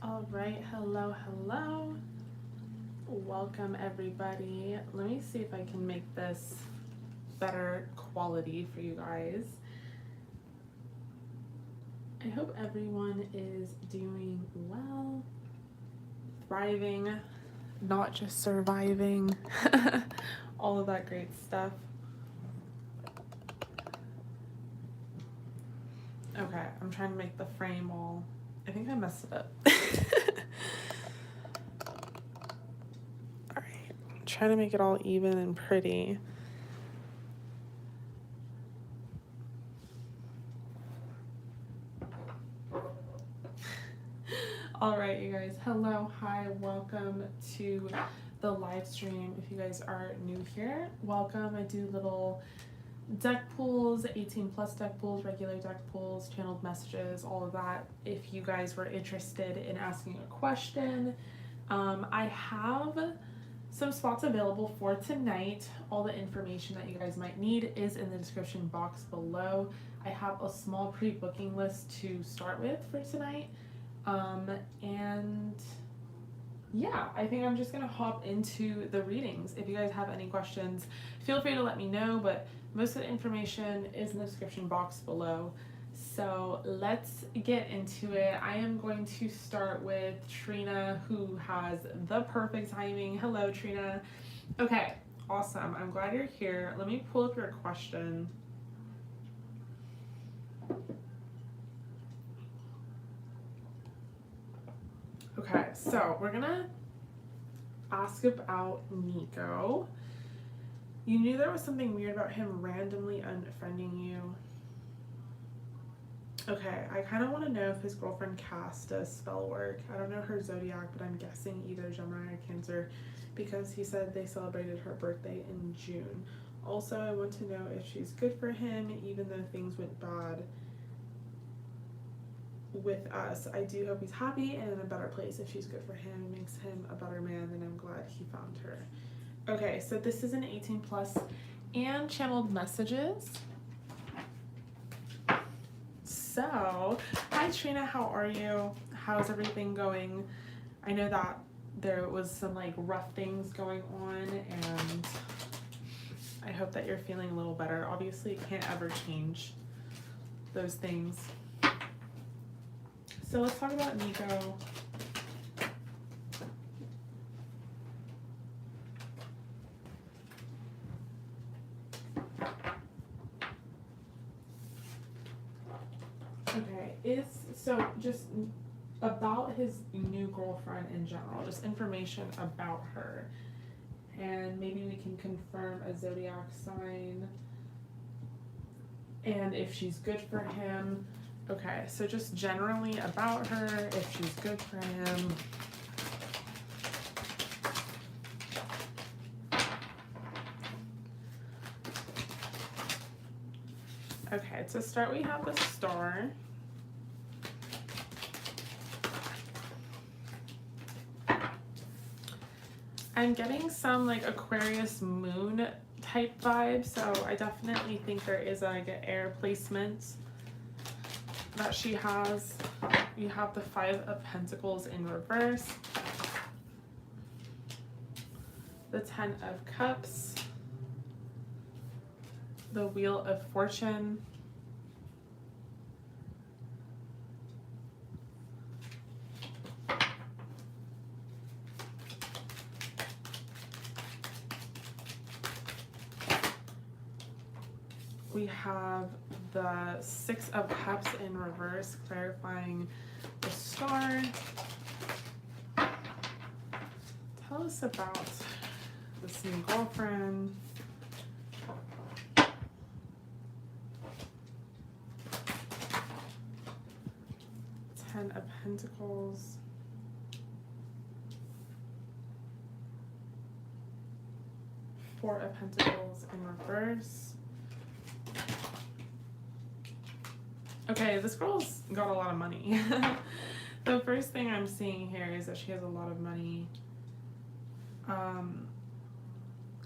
All right, hello, hello. Welcome everybody. Let me see if I can make this better quality for you guys. I hope everyone is doing well, thriving, not just surviving, all of that great stuff. Okay, I'm trying to make the frame all, I think I messed it up. All right, I'm trying to make it all even and pretty. All right, you guys, hello, hi, welcome to the live stream. If you guys are new here, welcome. I do little deck pulls, 18 plus deck pulls, regular deck pulls, channeled messages, all of that. If you guys were interested in asking a question, I have some spots available for tonight. All the information that you guys might need is in the description box below. I have a small pre-booking list to start with for tonight. And yeah, I think I'm just gonna hop into the readings. If you guys have any questions, feel free to let me know, but most of the information is in the description box below. So let's get into it. I am going to start with Trina, who has the perfect timing. Hello, Trina. Okay, awesome. I'm glad you're here. Let me pull up your question. Okay, so we're gonna ask about Nico. You knew there was something weird about him randomly unfriending you. Okay, I kind of want to know if his girlfriend Cass does spell work. I don't know her zodiac, but I'm guessing either Gemini or Cancer because he said they celebrated her birthday in June. Also, I want to know if she's good for him, even though things went bad with us. I do hope he's happy and in a better place. If she's good for him, it makes him a better man, then I'm glad he found her. Okay, so this is an 18 plus and channeled messages. So, hi Trina, how are you? How's everything going? I know that there was some like rough things going on, and I hope that you're feeling a little better. Obviously, it can't ever change those things. So let's talk about Nico. Okay, so just about his new girlfriend in general, just information about her. And maybe we can confirm a zodiac sign and if she's good for him. Okay, so just generally about her, if she's good for him. Okay, to start we have the Star. I'm getting some like Aquarius moon type vibe, so I definitely think there is like an air placement that she has. You have the 5 of Pentacles in reverse, the 10 of Cups, the Wheel of Fortune, we have the 6 of Cups in reverse, clarifying the Star. Tell us about this new girlfriend. 10 of Pentacles. Four of Pentacles in reverse. Okay, this girl's got a lot of money. The first thing I'm seeing here is that she has a lot of money.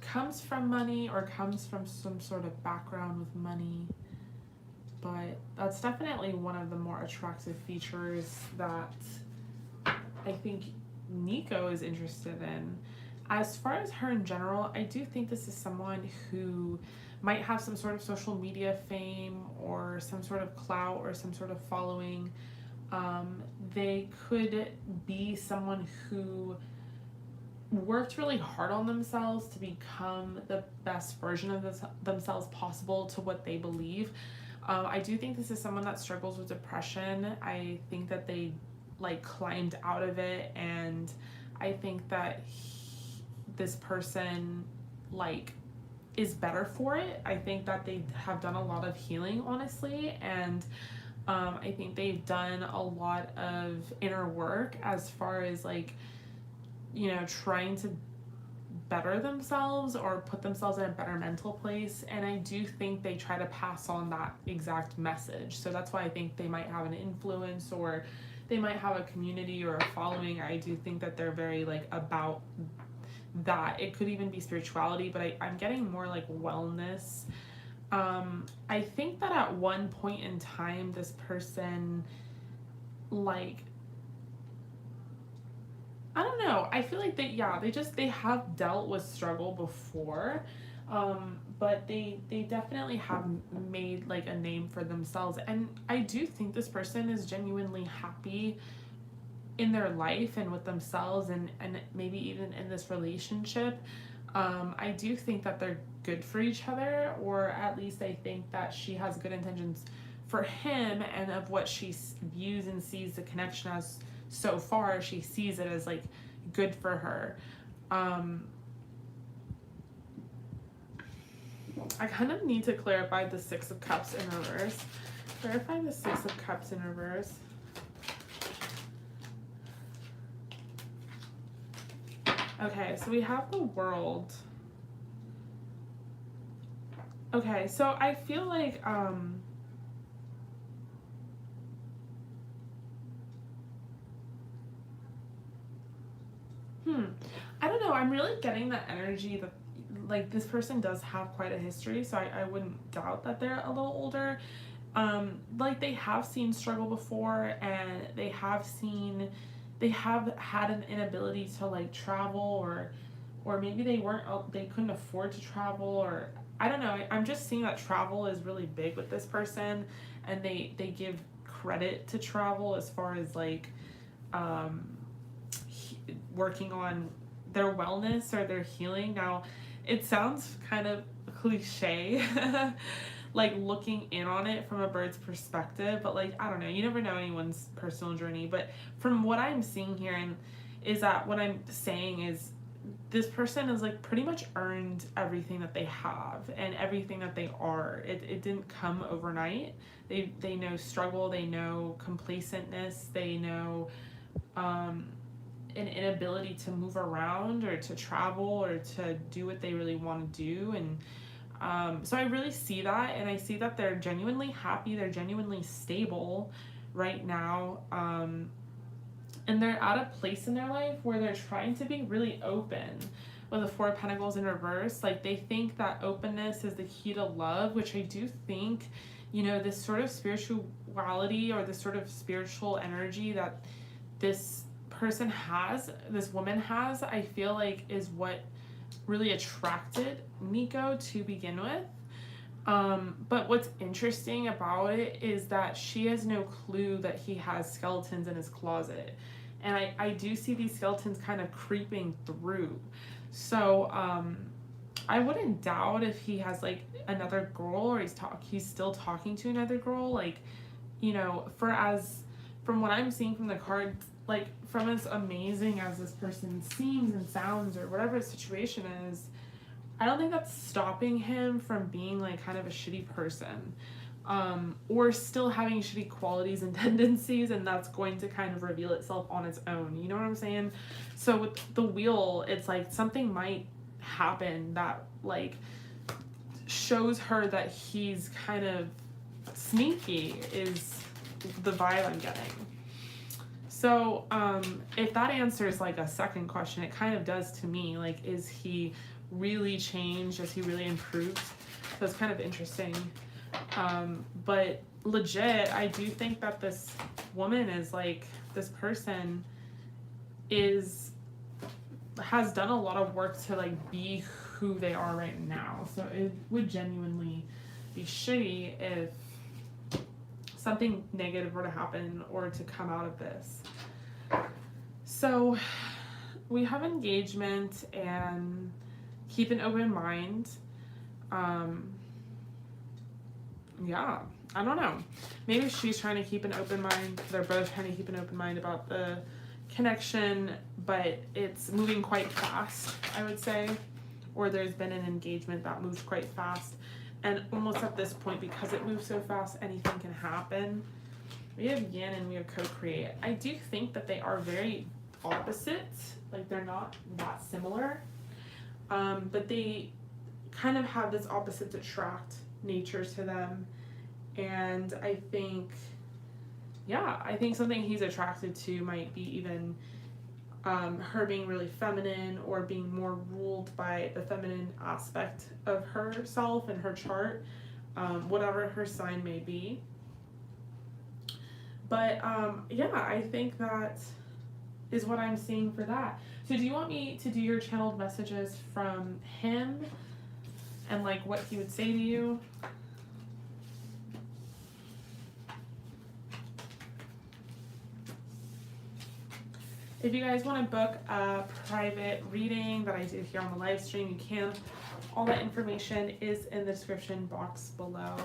Comes from money or comes from some sort of background with money. But that's definitely one of the more attractive features that I think Nico is interested in. As far as her in general, I do think this is someone who might have some sort of social media fame or some sort of clout or some sort of following. They could be someone who worked really hard on themselves to become the best version of themselves possible to what they believe. I do think this is someone that struggles with depression. I think that they like climbed out of it, and I think that this person like is better for it. I think that they have done a lot of healing, honestly, and I think they've done a lot of inner work as far as like, you know, trying to better themselves or put themselves in a better mental place. And I do think they try to pass on that exact message. So that's why I think they might have an influence, or they might have a community or a following. I do think that they're very like about that. It could even be spirituality, but I'm getting more like wellness. I think that at one point in time, this person, like, I don't know, I feel like they have dealt with struggle before, but they definitely have made like a name for themselves. And I do think this person is genuinely happy in their life and with themselves, and maybe even in this relationship. I do think that they're good for each other, or at least I think that she has good intentions for him, and of what she views and sees the connection as so far, she sees it as like good for her. I kind of need to clarify the Six of Cups in reverse. Clarify the Six of Cups in reverse. Okay, so we have the World. Okay, so I feel like I don't know, I'm really getting that energy that like this person does have quite a history, so I wouldn't doubt that they're a little older. Like they have seen struggle before, and they have had an inability to like travel, or maybe they couldn't afford to travel, or I don't know. I'm just seeing that travel is really big with this person, and they give credit to travel as far as like working on their wellness or their healing. Now, it sounds kind of cliche, like looking in on it from a bird's perspective, but like, I don't know, you never know anyone's personal journey. But from what I'm seeing here, and is that what I'm saying is this person has like pretty much earned everything that they have and everything that they are. It didn't come overnight. They know struggle, they know complacentness, they know an inability to move around or to travel or to do what they really want to do. And so I really see that, and I see that they're genuinely happy, they're genuinely stable right now, and they're at a place in their life where they're trying to be really open. With the Four of Pentacles in reverse, like they think that openness is the key to love, which I do think, you know, this sort of spirituality or this sort of spiritual energy that this person has, this woman has, I feel like is what really attracted Nico to begin with. But what's interesting about it is that she has no clue that he has skeletons in his closet. And I do see these skeletons kind of creeping through. So I wouldn't doubt if he has like another girl, or he's still talking to another girl. Like, you know, from what I'm seeing from the cards, like from as amazing as this person seems and sounds, or whatever the situation is, I don't think that's stopping him from being like kind of a shitty person, or still having shitty qualities and tendencies, and that's going to kind of reveal itself on its own. You know what I'm saying? So with the Wheel, it's like something might happen that like shows her that he's kind of sneaky, is the vibe I'm getting. So, if that answers like a second question, it kind of does to me. Like, is he really changed? Is he really improved? So it's kind of interesting. But legit, I do think that this woman is like, this person has done a lot of work to like be who they are right now. So it would genuinely be shitty if something negative were to happen or to come out of this. So we have engagement and keep an open mind. Yeah, I don't know. Maybe she's trying to keep an open mind. They're both trying to keep an open mind about the connection, but it's moving quite fast, I would say. Or there's been an engagement that moved quite fast. And almost at this point, because it moves so fast, anything can happen. We have yin and we have co-create. I do think that they are very opposite. Like, they're not that similar. But they kind of have this opposites attract nature to them. And I think something he's attracted to might be even her being really feminine or being more ruled by the feminine aspect of herself and her chart, whatever her sign may be. But I think that is what I'm seeing for that. So do you want me to do your channeled messages from him and like what he would say to you? If you guys want to book a private reading that I did here on the live stream, you can. All that information is in the description box below.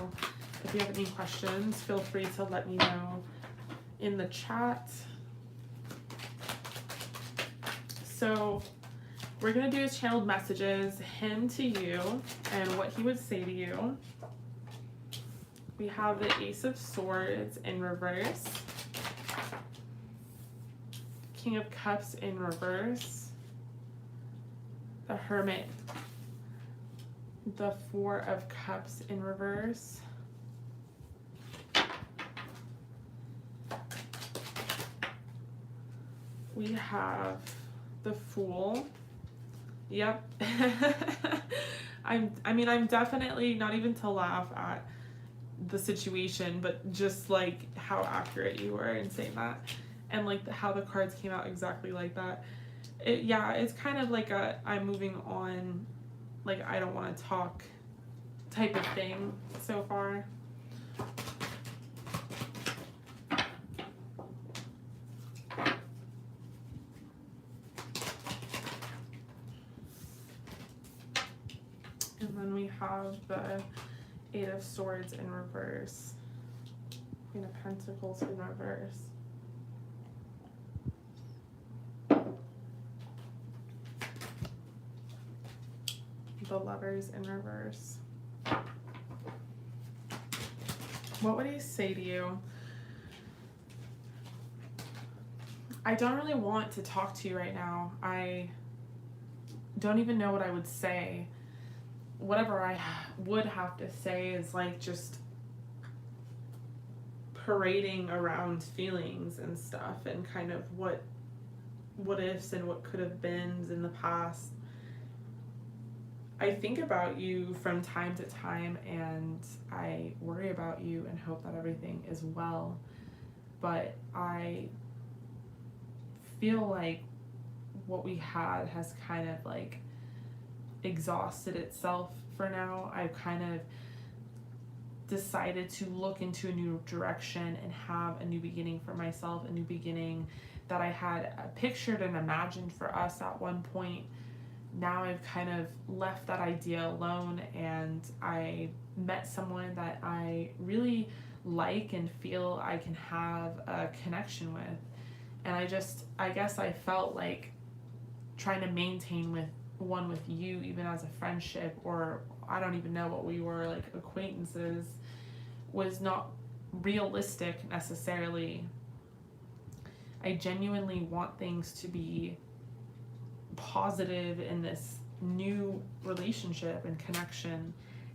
If you have any questions, feel free to let me know in the chat. So we're going to do his channeled messages, him to you, and what he would say to you. We have the Ace of Swords in reverse. King of Cups in reverse, the Hermit, the Four of Cups in reverse, we have the Fool. Yep. I'm definitely, not even to laugh at the situation, but just like how accurate you were in saying that. And like how the cards came out exactly like that. It's kind of like a I'm moving on, like I don't want to talk type of thing so far. And then we have the Eight of Swords in reverse, Queen of Pentacles in reverse. The Lovers in reverse. What would he say to you? I don't really want to talk to you right now. I don't even know what I would say. Whatever I would have to say is like just parading around feelings and stuff and kind of what ifs and what could have beens in the past. I think about you from time to time and I worry about you and hope that everything is well. But I feel like what we had has kind of like exhausted itself for now. I've kind of decided to look into a new direction and have a new beginning for myself, a new beginning that I had pictured and imagined for us at one point. Now I've kind of left that idea alone and I met someone that I really like and feel I can have a connection with. And I guess I felt like trying to maintain with you, even as a friendship, or I don't even know what we were, like acquaintances, was not realistic necessarily. I genuinely want things to be positive in this new relationship and connection,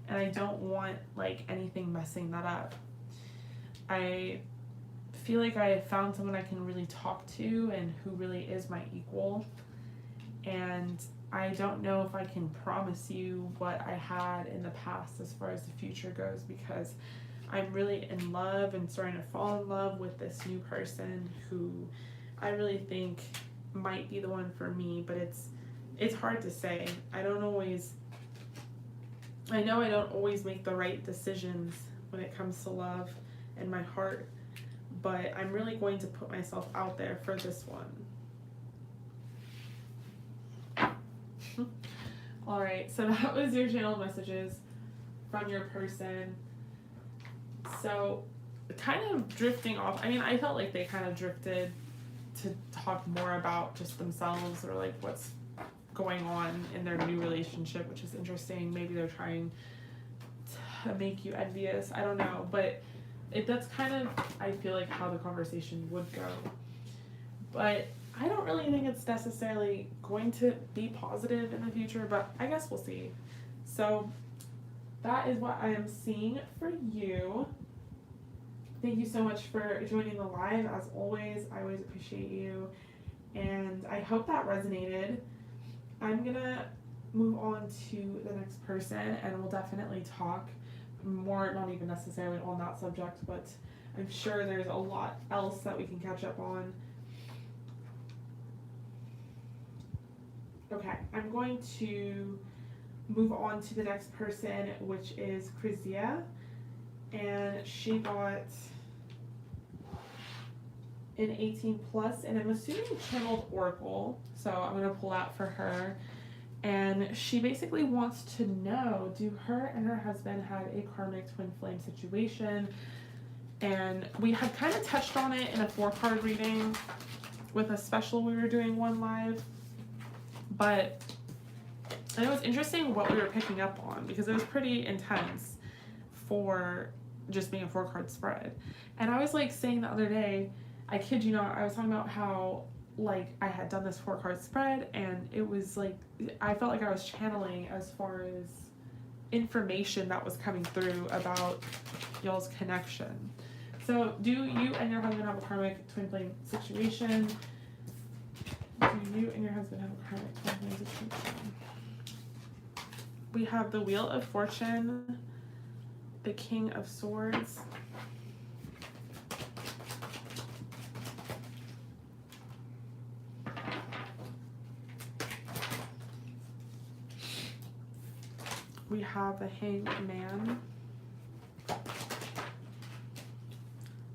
and I don't want like anything messing that up. I feel like I found someone I can really talk to and who really is my equal. And I don't know if I can promise you what I had in the past as far as the future goes, because I'm really in love and starting to fall in love with this new person who I really think might be the one for me, but it's hard to say. I know I don't always make the right decisions when it comes to love and my heart, but I'm really going to put myself out there for this one. All right, so that was your channel messages from your person. So kind of drifting off, I mean, I felt like they kind of drifted to talk more about just themselves or like what's going on in their new relationship, which is interesting. Maybe they're trying to make you envious, I don't know, but that's kind of, I feel like, how the conversation would go. But I don't really think it's necessarily going to be positive in the future, but I guess we'll see. So that is what I am seeing for you. Thank you so much for joining the live. As always, I always appreciate you, and I hope that resonated. I'm gonna move on to the next person, and we'll definitely talk more, not even necessarily on that subject, but I'm sure there's a lot else that we can catch up on. Okay, I'm going to move on to the next person, which is Krizia, and she got an 18 plus, and I'm assuming channeled Oracle, so I'm going to pull out for her. And she basically wants to know, do her and her husband have a karmic twin flame situation? And we had kind of touched on it in a 4-card reading with a special we were doing one live. But it was interesting what we were picking up on, because it was pretty intense for just being a 4-card spread. And I was like saying the other day, I kid you not, I was talking about how like I had done this 4-card spread, and it was like I felt like I was channeling as far as information that was coming through about y'all's connection. So do you and your husband have a karmic twin flame situation? Do you and your husband have a karmic twin flame situation? We have the Wheel of Fortune, the King of Swords, we have the Hanged Man,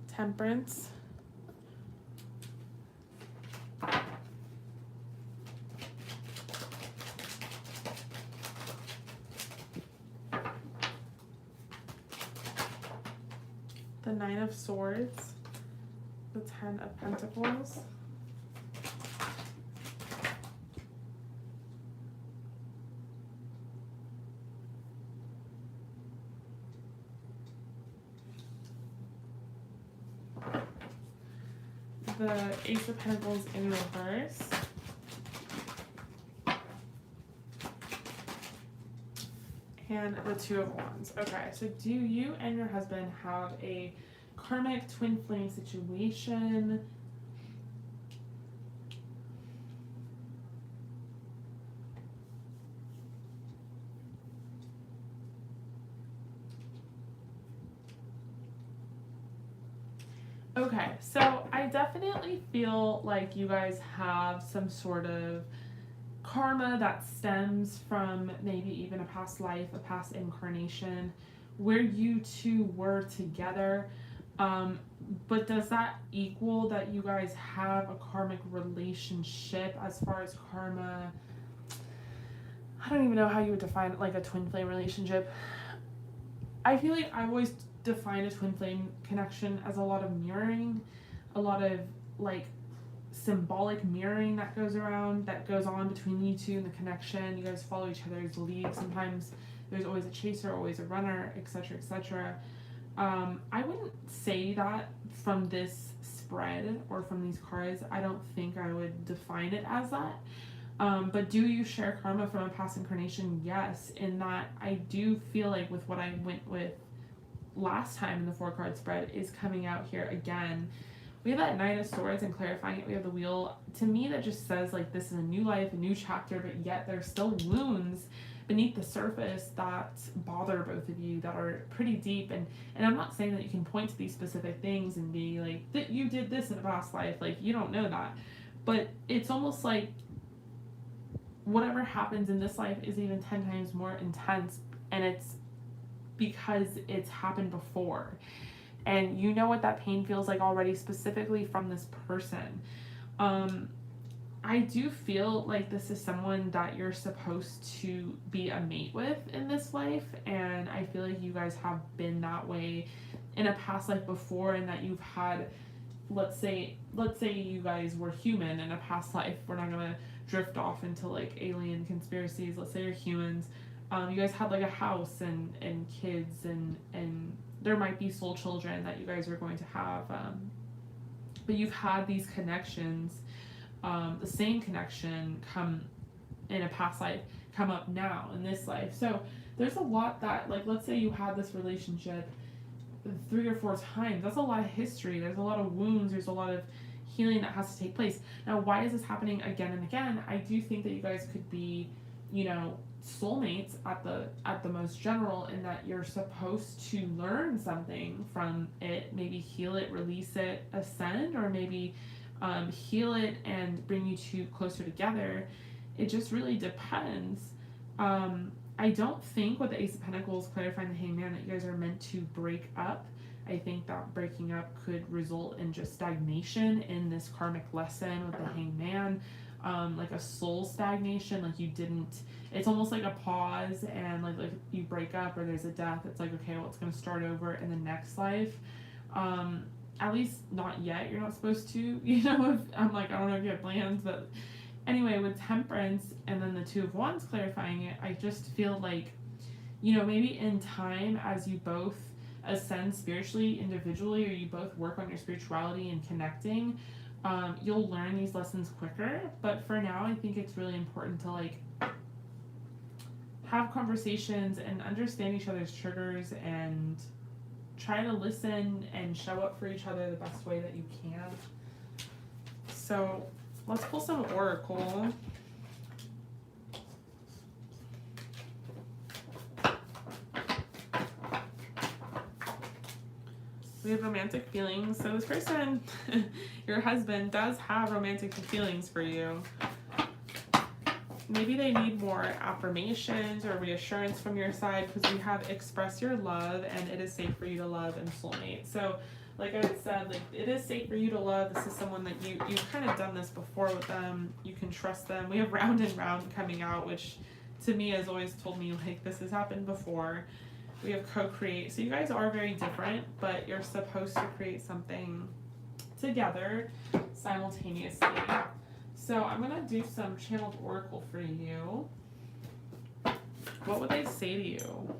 Temperance, the Nine of Swords, the 10 of Pentacles, the Ace of Pentacles in reverse, and the Two of Wands. Okay, so do you and your husband have a karmic twin flame situation? Okay, so I definitely feel like you guys have some sort of karma that stems from maybe even a past life, a past incarnation, where you two were together. But does that equal that you guys have a karmic relationship as far as karma? I don't even know how you would define it, like a twin flame relationship. I feel like I've always defined a twin flame connection as a lot of mirroring, a lot of like symbolic mirroring that goes on between you two and the connection. You guys follow each other's lead. Sometimes there's always a chaser, always a runner, etc., etc. I wouldn't say that from this spread or from these cards. I don't think I would define it as that. But do you share karma from a past incarnation? Yes, in that I do feel like with what I went with last time in the 4-card spread is coming out here again. We have that Knight of Swords and clarifying it. We have the Wheel. To me, that just says like this is a new life, a new chapter, but yet there's still wounds beneath the surface that bother both of you, that are pretty deep. And I'm not saying that you can point to these specific things and be like, that you did this in a past life. Like, you don't know that. But it's almost like whatever happens in this life is even 10 times more intense, and it's because it's happened before. And you know what that pain feels like already, specifically from this person. I do feel like this is someone that you're supposed to be a mate with in this life, and I feel like you guys have been that way in a past life before, and that you've had, let's say you guys were human in a past life. We're not gonna drift off into like alien conspiracies. Let's say you're humans. You guys had like a house and kids, and there might be soul children that you guys are going to have, but you've had these connections, the same connection come in a past life, come up now in this life. So there's a lot that, like, let's say you had this relationship 3 or 4 times. That's a lot of history. There's a lot of wounds. There's a lot of healing that has to take place. Now, why is this happening again and again? I do think that you guys could be, you know, soulmates at the most general, in that you're supposed to learn something from it, maybe heal it, release it, ascend, or maybe heal it and bring you two closer together. It just really depends. I don't think with the Ace of Pentacles clarifying the Hangman that you guys are meant to break up. I think that breaking up could result in just stagnation in this karmic lesson with the Hangman. Like a soul stagnation, like you didn't, it's almost like a pause, and like you break up or there's a death, it's like, okay, well, it's going to start over in the next life. At least not yet, you're not supposed to, you know, if, I'm like, I don't know if you have plans, but anyway, with Temperance and then the Two of Wands clarifying it, I just feel like, you know, maybe in time, as you both ascend spiritually, individually, or you both work on your spirituality and connecting, you'll learn these lessons quicker. But for now, I think it's really important to like have conversations and understand each other's triggers and try to listen and show up for each other the best way that you can. So let's pull some oracle. We have romantic feelings. So this person, your husband, does have romantic feelings for you. Maybe they need more affirmations or reassurance from your side, because we have express your love and it is safe for you to love and soulmate. So like I said, like it is safe for you to love. This is someone that you've kind of done this before with them. You can trust them. We have round and round coming out, which to me has always told me like this has happened before. We have co-create. So you guys are very different, but you're supposed to create something together simultaneously. So I'm going to do some channeled oracle for you. What would they say to you?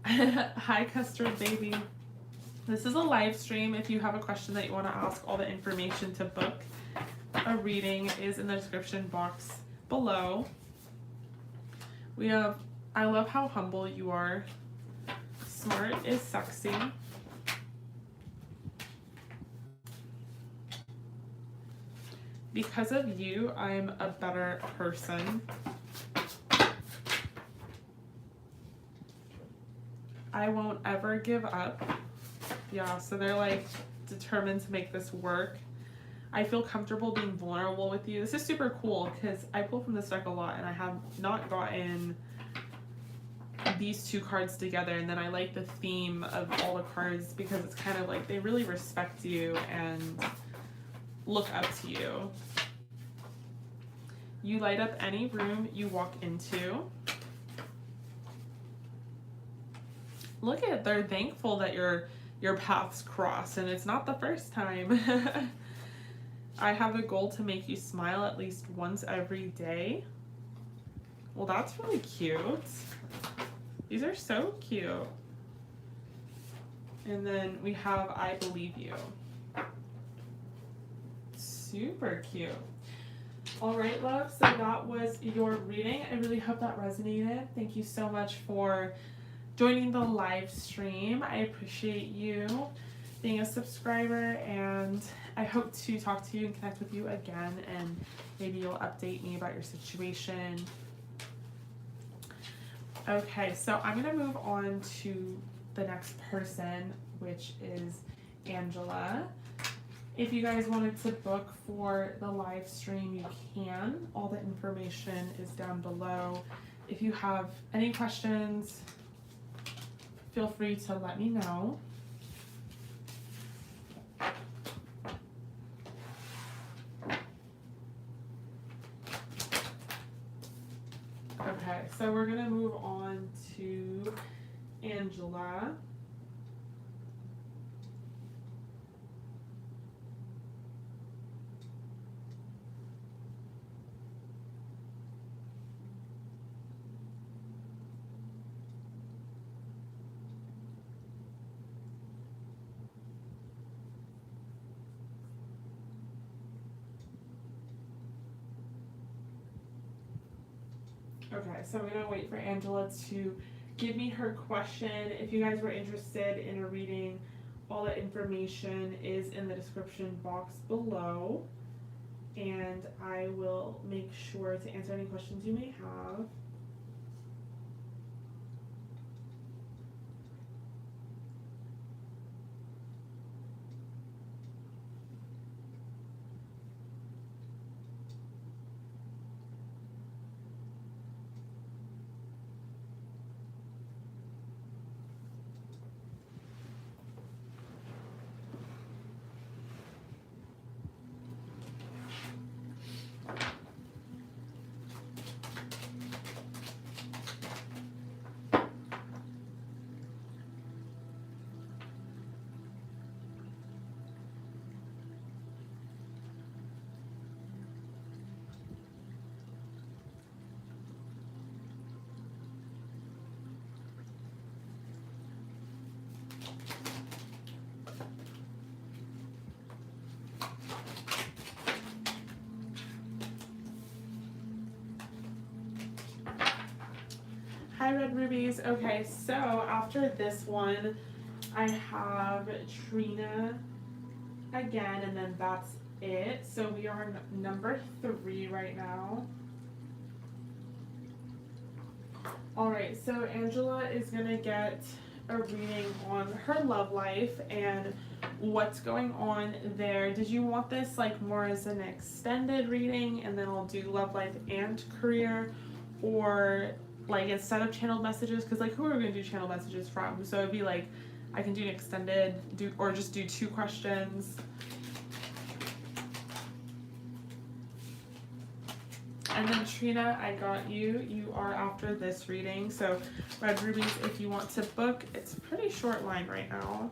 Hi, Custard Baby. This is a live stream. If you have a question that you want to ask, all the information to book a reading is in the description box below. We have, I love how humble you are. Smart is sexy. Because of you, I'm a better person. I won't ever give up. Yeah, so they're like determined to make this work. I feel comfortable being vulnerable with you. This is super cool because I pull from this deck a lot and I have not gotten these two cards together, and then I like the theme of all the cards because it's kind of like they really respect you and look up to you. You light up any room you walk into. Look at, they're thankful that your paths cross, and it's not the first time. I have a goal to make you smile at least once every day. Well, that's really cute. These are so cute. And then we have I believe you. Super cute. All right, love, so that was your reading. I really hope that resonated. Thank you so much for joining the live stream. I appreciate you being a subscriber, and I hope to talk to you and connect with you again, and maybe you'll update me about your situation. Okay, so I'm going to move on to the next person, which is Angela. If you guys wanted to book for the live stream, you can. All the information is down below. If you have any questions, feel free to let me know. Okay, so we're going to move on to Angela. Okay, so I'm going to wait for Angela to give me her question. If you guys were interested in a reading, all the information is in the description box below, and I will make sure to answer any questions you may have. Hi, Red Rubies. Okay, so after this one, I have Trina again, and then that's it. So we are number 3 right now. Alright, so Angela is going to get a reading on her love life and what's going on there. Did you want this like more as an extended reading, and then I'll do love life and career, or like instead of channeled messages? Because like, who are we going to do channel messages from? So it'd be like, I can do an extended, or just do 2 questions. And then Trina, I got you. You are after this reading. So Red Rubies, if you want to book, it's a pretty short line right now.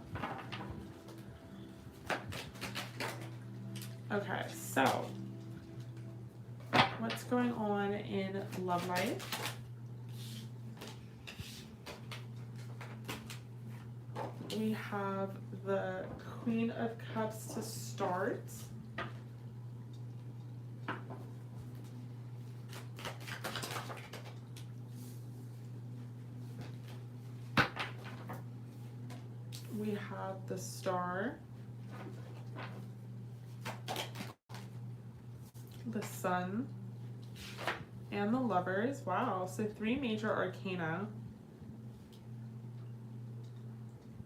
Okay, so what's going on in love life? We have the Queen of Cups to start. We have the Star, the Sun, and the Lovers. Wow, so 3 major arcana.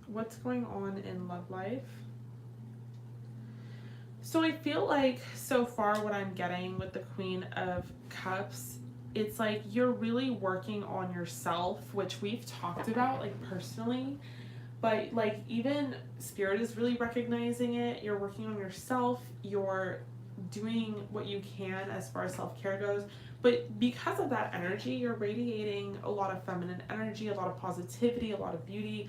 What's going on in love life? So I feel like so far what I'm getting with the Queen of Cups, it's like you're really working on yourself, which we've talked about like personally, but like even Spirit is really recognizing it. You're working on yourself, you're doing what you can as far as self-care goes, but because of that energy, you're radiating a lot of feminine energy, a lot of positivity, a lot of beauty.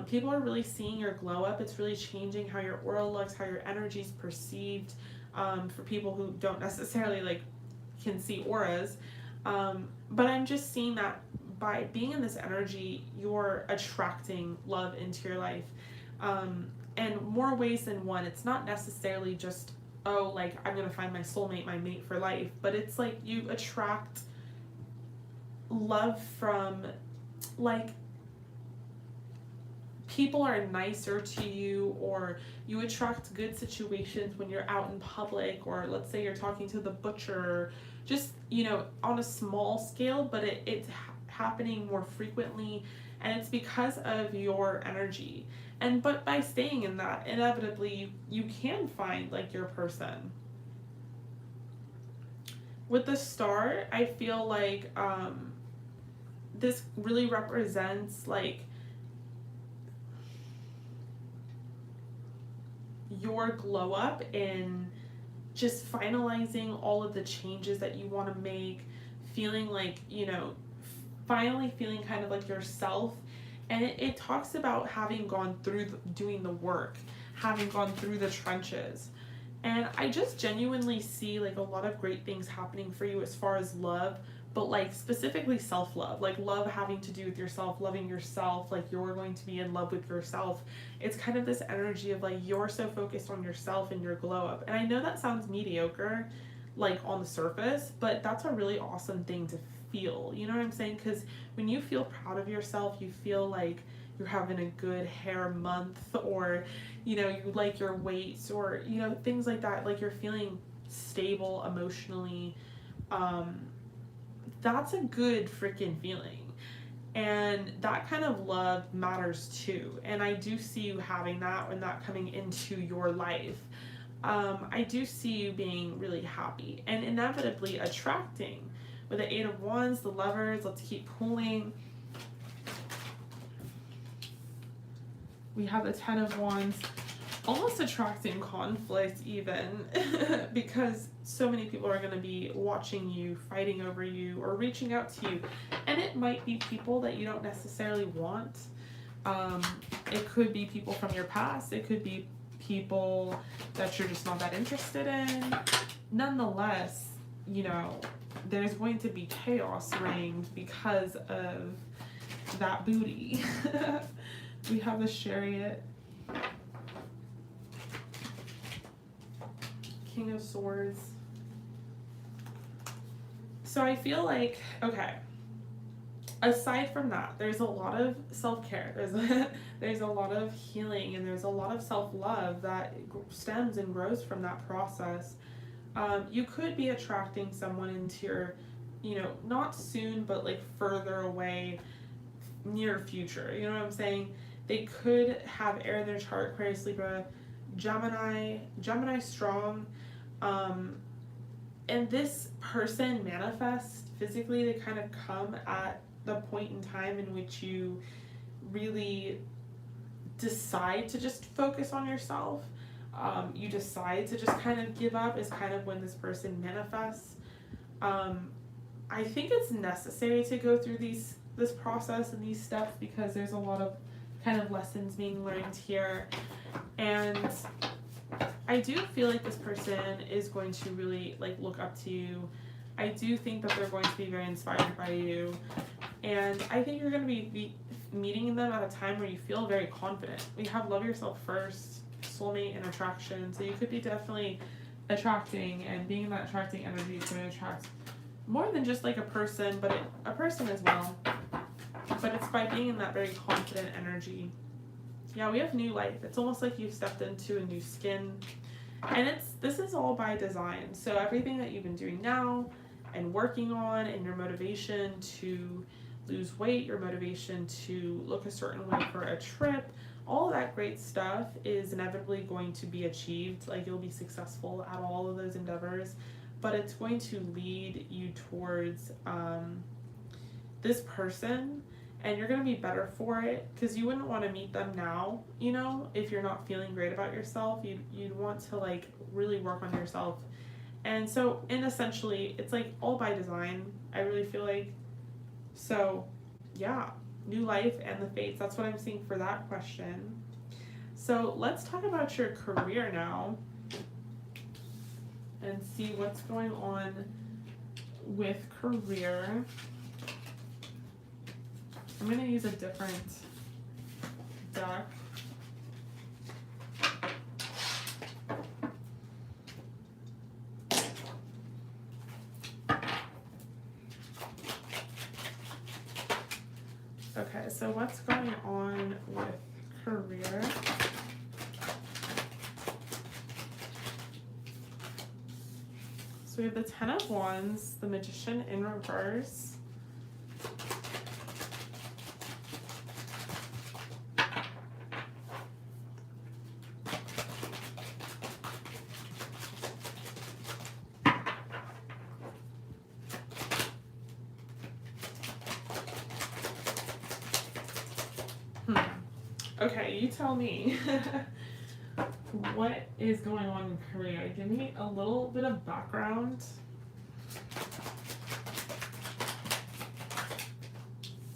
People are really seeing your glow up. It's really changing how your aura looks, how your energy is perceived, for people who don't necessarily like can see auras. But I'm just seeing that by being in this energy, you're attracting love into your life, and more ways than one. It's not necessarily just, oh, like I'm gonna find my soulmate, my mate for life, but it's like you attract love from like people are nicer to you, or you attract good situations when you're out in public, or let's say you're talking to the butcher, just, you know, on a small scale, but it's happening more frequently, and it's because of your energy. And but by staying in that, inevitably you can find like your person. With the Star, I feel like this really represents like your glow up in just finalizing all of the changes that you want to make, feeling like, you know, finally feeling kind of like yourself. And it talks about having gone through doing the work, having gone through the trenches. And I just genuinely see like a lot of great things happening for you as far as love, but like specifically self-love, like love having to do with yourself, loving yourself, like you're going to be in love with yourself. It's kind of this energy of like you're so focused on yourself and your glow up. And I know that sounds mediocre, like on the surface, but that's a really awesome thing to feel. You know what I'm saying? Because when you feel proud of yourself, you feel like you're having a good hair month, or, you know, you like your weight, or, you know, things like that, like you're feeling stable emotionally. That's a good freaking feeling. And that kind of love matters too. And I do see you having that and that coming into your life. I do see you being really happy and inevitably attracting. With the 8 of Wands, the Lovers, let's keep pulling. We have the 10 of Wands, almost attracting conflict even, because so many people are going to be watching you, fighting over you, or reaching out to you. And it might be people that you don't necessarily want. It could be people from your past. It could be people that you're just not that interested in. Nonetheless, you know, there's going to be chaos reigned because of that booty. We have the Chariot, King of Swords. So I feel like, okay, aside from that, there's a lot of self-care, there's a lot of healing, and there's a lot of self-love that stems and grows from that process. You could be attracting someone into your, you know, not soon, but like further away, near future. You know what I'm saying? They could have air in their chart, Aquarius, Libra, Gemini strong. And this person manifests physically. They kind of come at the point in time in which you really decide to just focus on yourself. You decide to just kind of give up is kind of when this person manifests. I think it's necessary to go through this process and these steps because there's a lot of kind of lessons being learned here. And I do feel like this person is going to really like look up to you. I do think that they're going to be very inspired by you. And I think you're going to be meeting them at a time where you feel very confident. We have love yourself first, soulmate, and attraction. So you could be definitely attracting, and being in that attracting energy is going to attract more than just like a person, but a person as well. But it's by being in that very confident energy. Yeah, we have new life. It's almost like you've stepped into a new skin. And this is all by design. So everything that you've been doing now and working on, and your motivation to lose weight, your motivation to look a certain way for a trip, all that great stuff is inevitably going to be achieved. Like, you'll be successful at all of those endeavors, but it's going to lead you towards this person, and you're going to be better for it, because you wouldn't want to meet them now, you know, if you're not feeling great about yourself. You'd want to like really work on yourself. And so, and essentially, it's like all by design, I really feel like. So yeah, new life and the fates, that's what I'm seeing for that question. So let's talk about your career now and see what's going on with career. I'm going to use a different deck. Okay, so what's going on with career. So we have the Ten of Wands, the Magician in reverse. Okay, you tell me. What is going on in career? Give me a little bit of background.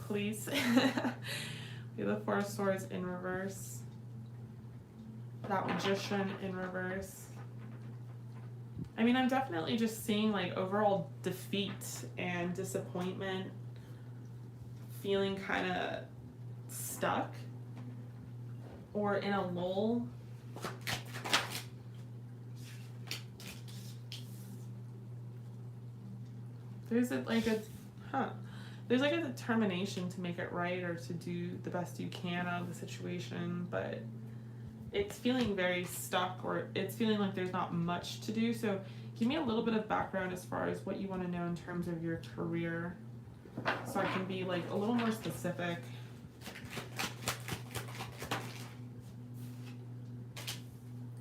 Please. We have the Four of Swords in reverse. That Magician in reverse. I mean, I'm definitely just seeing like overall defeat and disappointment. Feeling kind of stuck. Or in a lull. There's like a determination to make it right or to do the best you can out of the situation, but it's feeling very stuck, or it's feeling like there's not much to do. So give me a little bit of background as far as what you want to know in terms of your career, so I can be like a little more specific.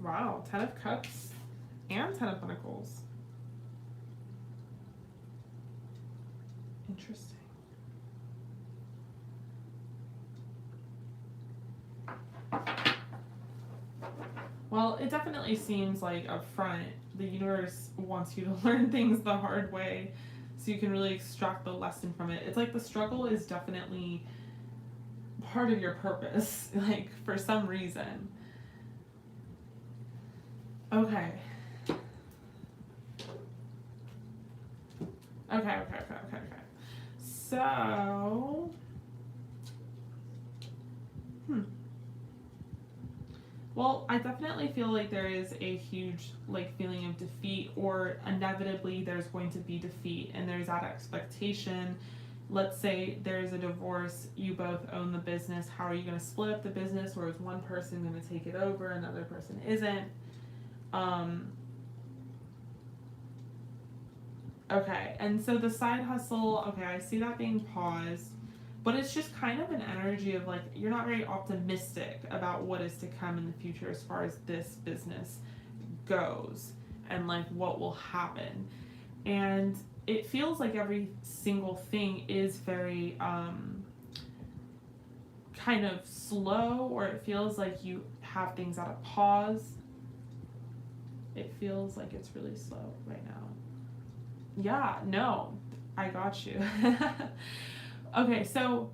Wow, 10 of Cups and 10 of Pentacles. Interesting. Well, it definitely seems like up front, the universe wants you to learn things the hard way so you can really extract the lesson from it. It's like the struggle is definitely part of your purpose, like for some reason. Okay. Okay. So, well, I definitely feel like there is a huge like feeling of defeat, or inevitably there's going to be defeat, and there's that expectation. Let's say there's a divorce, you both own the business. How are you going to split up the business, or is one person going to take it over, another person isn't? Okay, and so the side hustle, okay, I see that being paused, but it's just kind of an energy of like, you're not very optimistic about what is to come in the future as far as this business goes and like what will happen. And it feels like every single thing is very, kind of slow, or it feels like you have things at a pause. It feels like it's really slow right now. Yeah, no, I got you. Okay, so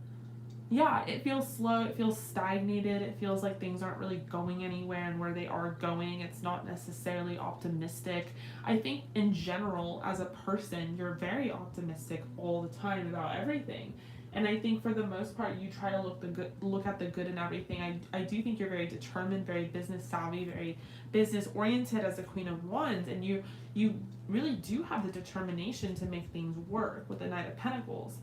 yeah, it feels slow, it feels stagnated, it feels like things aren't really going anywhere, and where they are going, it's not necessarily optimistic. I think in general, as a person, you're very optimistic all the time about everything. And I think for the most part, you try to look at the good in everything. I do think you're very determined, very business savvy, very business oriented as a Queen of Wands, and you really do have the determination to make things work with the Knight of Pentacles.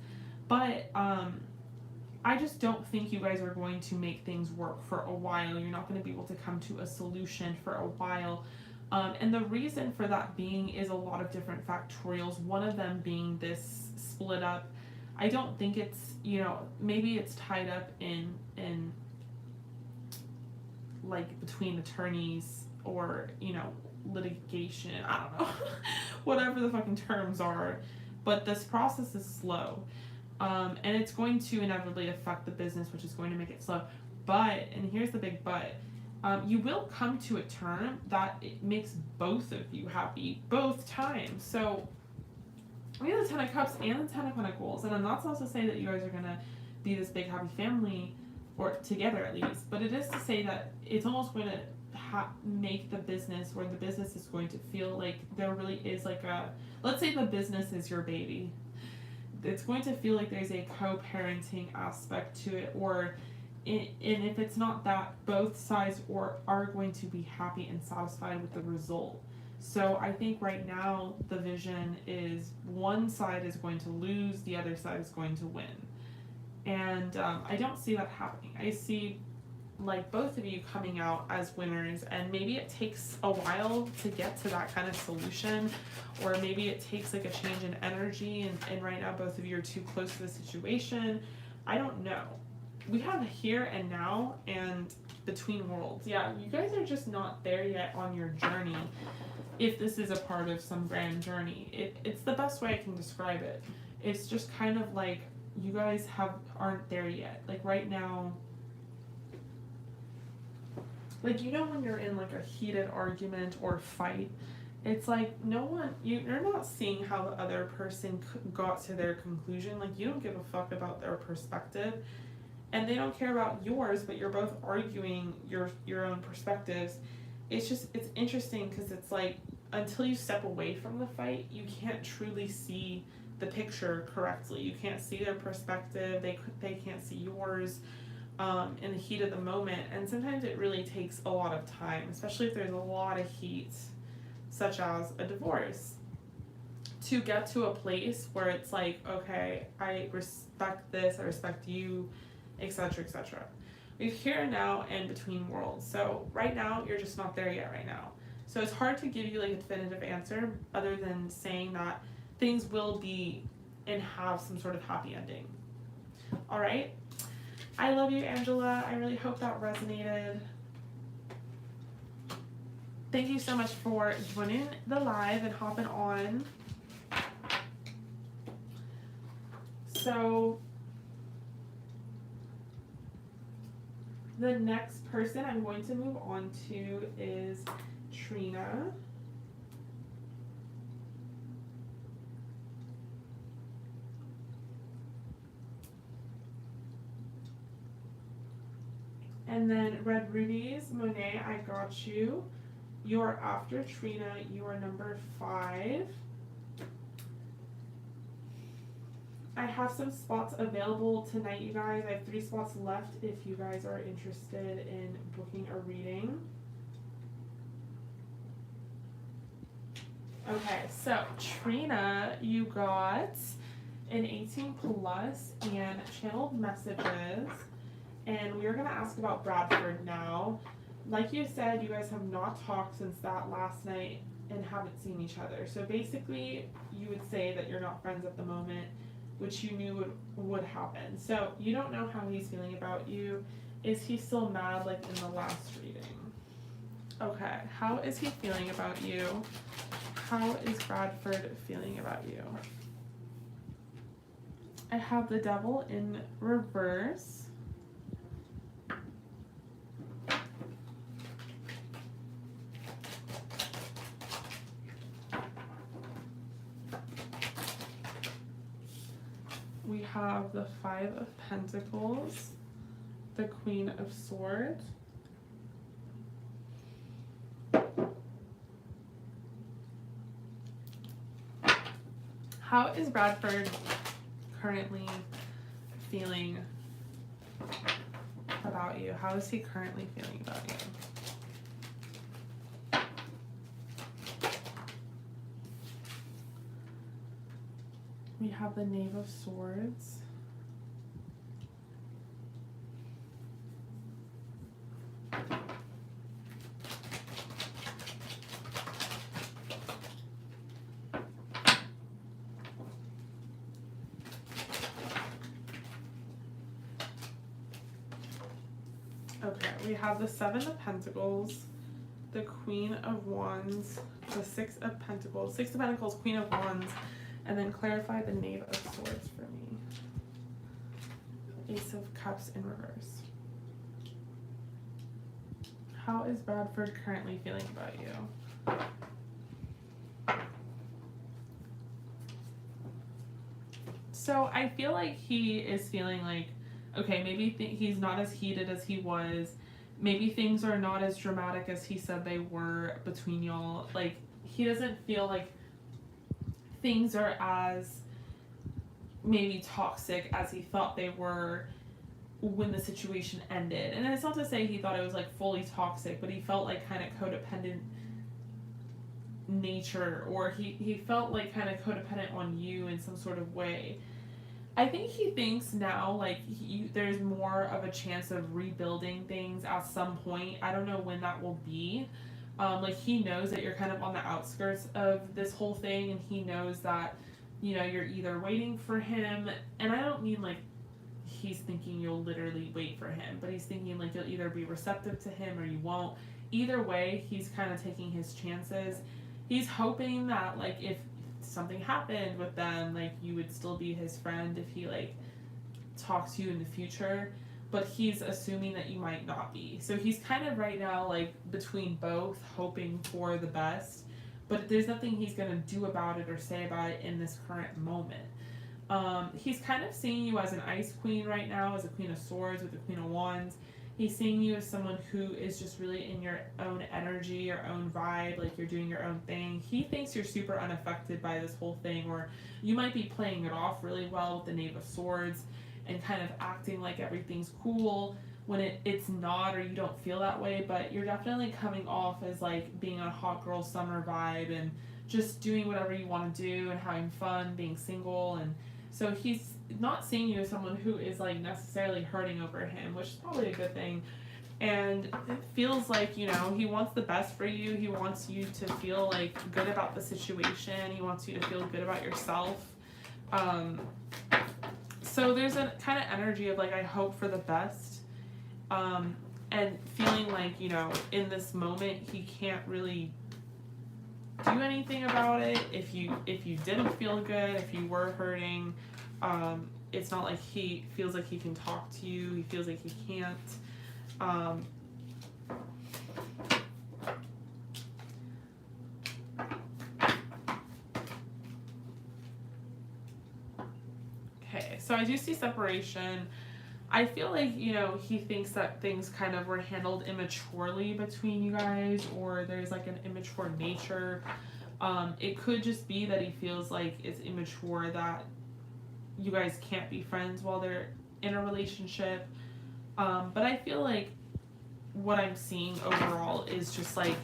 But I just don't think you guys are going to make things work for a while. You're not going to be able to come to a solution for a while. And the reason for that being is a lot of different factorials, one of them being this split up. I don't think it's, maybe it's tied up in like between attorneys, or, litigation. I don't know. Whatever the fucking terms are. But this process is slow. And it's going to inevitably affect the business, which is going to make it slow. But, and here's the big but, you will come to a term that it makes both of you happy both times. So we have the 10 of Cups and the 10 of Pentacles, and I'm not supposed to say that you guys are going to be this big happy family, or together at least, but it is to say that it's almost going to make the business, where the business is going to feel like there really is like let's say the business is your baby. It's going to feel like there's a co-parenting aspect to it, and if it's not that, both sides are going to be happy and satisfied with the result. So I think right now the vision is one side is going to lose, the other side is going to win. And I don't see that happening. I see like both of you coming out as winners, and maybe it takes a while to get to that kind of solution, or maybe it takes like a change in energy, and right now both of you are too close to the situation. I don't know. We have here and now and between worlds. Yeah, you guys are just not there yet on your journey. If this is a part of some grand journey, it's the best way I can describe it. It's just kind of like you guys aren't there yet. Like right now, like, you know, when you're in like a heated argument or fight, it's like you're not seeing how the other person got to their conclusion. Like, you don't give a fuck about their perspective, and they don't care about yours, but you're both arguing your own perspectives. It's interesting because it's like, until you step away from the fight, you can't truly see the picture correctly. You can't see their perspective. They can't see yours in the heat of the moment. And sometimes it really takes a lot of time, especially if there's a lot of heat, such as a divorce, to get to a place where it's like, okay, I respect this, I respect you, etc., etc. We're here now and between worlds. So right now, you're just not there yet right now. So it's hard to give you like a definitive answer other than saying that things will be and have some sort of happy ending. All right? I love you, Angela. I really hope that resonated. Thank you so much for joining the live and hopping on. So the next person I'm going to move on to is Trina. And then Red Rubies, Monet, I got you. You're after Trina. You are number 5. I have some spots available tonight, you guys. I have 3 spots left if you guys are interested in booking a reading. Okay, so Trina, you got an 18 plus and channeled messages. And we are going to ask about Bradford now. Like you said, you guys have not talked since that last night and haven't seen each other. So basically, you would say that you're not friends at the moment, which you knew would happen. So you don't know how he's feeling about you. Is he still mad like in the last reading? Okay, how is he feeling about you? How is Bradford feeling about you? I have the Devil in reverse. We have the 5 of Pentacles, the Queen of Swords, how is Bradford currently feeling about you? How is he currently feeling about you? We have the Knave of Swords. Okay, we have the 7 of Pentacles, the Queen of Wands, the 6 of Pentacles, 6 of Pentacles, Queen of Wands, and then clarify the Knave of Swords for me. Ace of Cups in reverse. How is Bradford currently feeling about you? So I feel like he is feeling like, okay, maybe he's not as heated as he was. Maybe things are not as dramatic as he said they were between y'all. Like, he doesn't feel like things are as maybe toxic as he thought they were when the situation ended. And it's not to say he thought it was like fully toxic, but he felt like kind of codependent nature, or he felt like kind of codependent on you in some sort of way. I think he thinks now, like, there's more of a chance of rebuilding things at some point. I don't know when that will be. Like, he knows that you're kind of on the outskirts of this whole thing, and he knows that, you know, you're either waiting for him, and I don't mean, like, he's thinking you'll literally wait for him, but he's thinking, like, you'll either be receptive to him or you won't. Either way, he's kind of taking his chances. He's hoping that, like, if something happened with them, like, you would still be his friend if he, like, talks to you in the future, but he's assuming that you might not be. So he's kind of right now, like, between both, hoping for the best, but there's nothing he's going to do about it or say about it in this current moment. He's kind of seeing you as an ice queen right now, as a queen of swords with a queen of wands. He's seeing you as someone who is just really in your own energy, your own vibe, like you're doing your own thing. He thinks you're super unaffected by this whole thing, or you might be playing it off really well with the Knave of Swords and kind of acting like everything's cool when it's not, or you don't feel that way, but you're definitely coming off as like being on a hot girl summer vibe and just doing whatever you want to do and having fun, being single. And so he's not seeing you as someone who is like necessarily hurting over him, which is probably a good thing. And it feels like, you know, he wants the best for you. He wants you to feel like good about the situation. He wants you to feel good about yourself. So there's a kind of energy of like, I hope for the best. And feeling like, you know, in this moment, he can't really do anything about it. If you didn't feel good, if you were hurting, it's not like he feels like he can talk to you. He feels like he can't. Okay, so I do see separation. I feel like, you know, he thinks that things kind of were handled immaturely between you guys, or there's like an immature nature. It could just be that he feels like it's immature that you guys can't be friends while they're in a relationship. But I feel like what I'm seeing overall is just like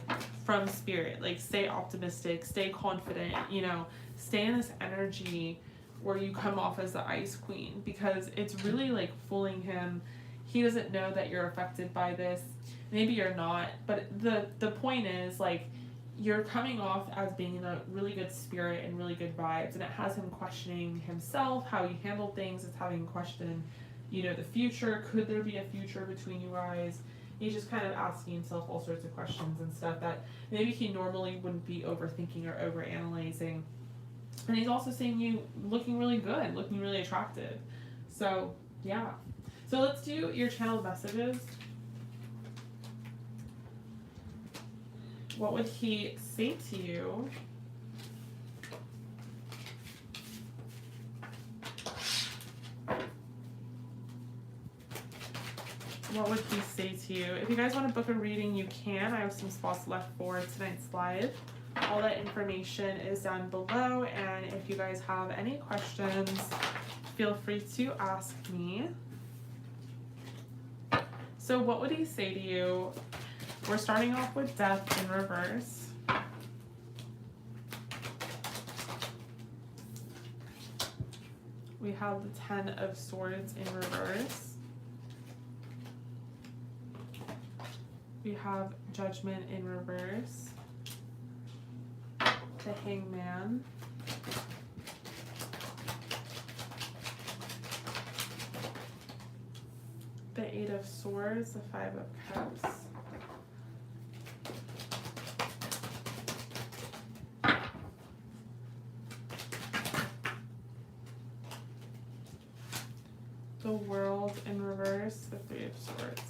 from spirit, like stay optimistic, stay confident, you know, stay in this energy where you come off as the ice queen, because it's really like fooling him. He doesn't know that you're affected by this. Maybe you're not, but the point is like you're coming off as being in a really good spirit and really good vibes, and it has him questioning himself, how you handle things. It's having him question, you know, the future. Could there be a future between you guys? He's just kind of asking himself all sorts of questions and stuff that maybe he normally wouldn't be overthinking or overanalyzing. And he's also seeing you looking really good, looking really attractive. So, yeah. So let's do your channeled messages. What would he say to you? What would he say to you? If you guys want to book a reading, you can. I have some spots left for tonight's live. All that information is down below, and if you guys have any questions, feel free to ask me. So what would he say to you? We're starting off with death in reverse. We have the 10 of Swords in reverse. We have Judgment in reverse. The Hangman. The 8 of Swords, the 5 of Cups. The World in reverse, the 3 of Swords.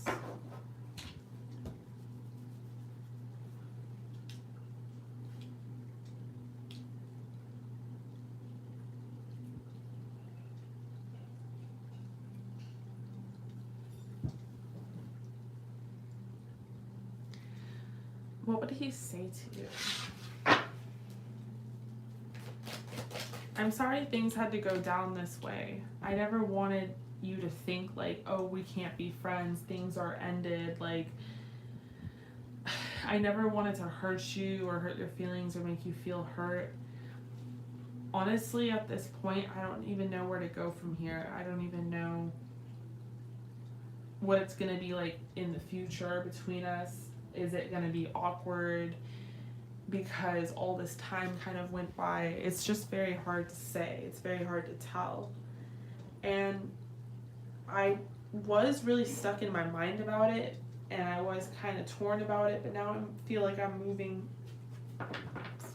What would he say to you? I'm sorry things had to go down this way. I never wanted you to think like, oh, we can't be friends, things are ended. Like, I never wanted to hurt you or hurt your feelings or make you feel hurt. honestly, at this point, I don't even know where to go from here. I don't even know what it's going to be like in the future between us. Is it going to be awkward because all this time kind of went by? It's just very hard to say. It's very hard to tell. And I was really stuck in my mind about it, and I was kind of torn about it, but now I feel like I'm moving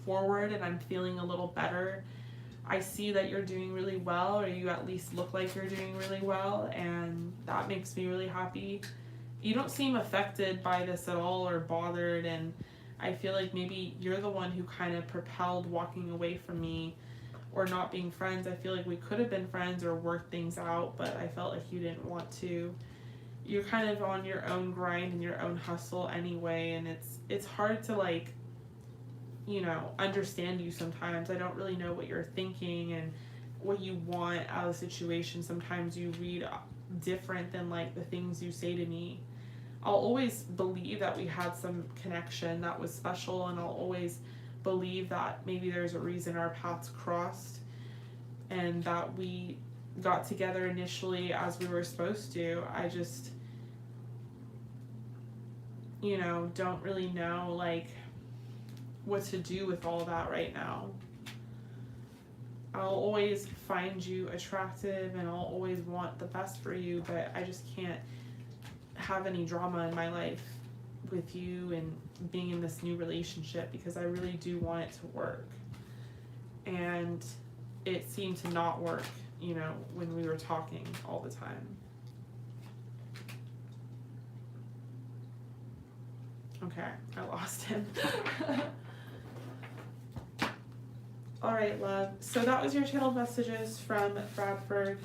forward and I'm feeling a little better. I see that you're doing really well, or you at least look like you're doing really well, and that makes me really happy. You don't seem affected by this at all or bothered, and I feel like maybe you're the one who kind of propelled walking away from me or not being friends. I feel like we could have been friends or worked things out, but I felt like you didn't want to. You're kind of on your own grind and your own hustle anyway, and it's hard to, like, you know, understand you sometimes. I don't really know what you're thinking and what you want out of the situation. Sometimes you read different than, like, the things you say to me. I'll always believe that we had some connection that was special, and I'll always believe that maybe there's a reason our paths crossed and that we got together initially as we were supposed to. I just, you know, don't really know, like, what to do with all that right now. I'll always find you attractive and I'll always want the best for you, but I just can't have any drama in my life with you and being in this new relationship, because I really do want it to work. And it seemed to not work, you know, when we were talking all the time. Okay, I lost him. All right, love. So that was your channeled messages from Bradford.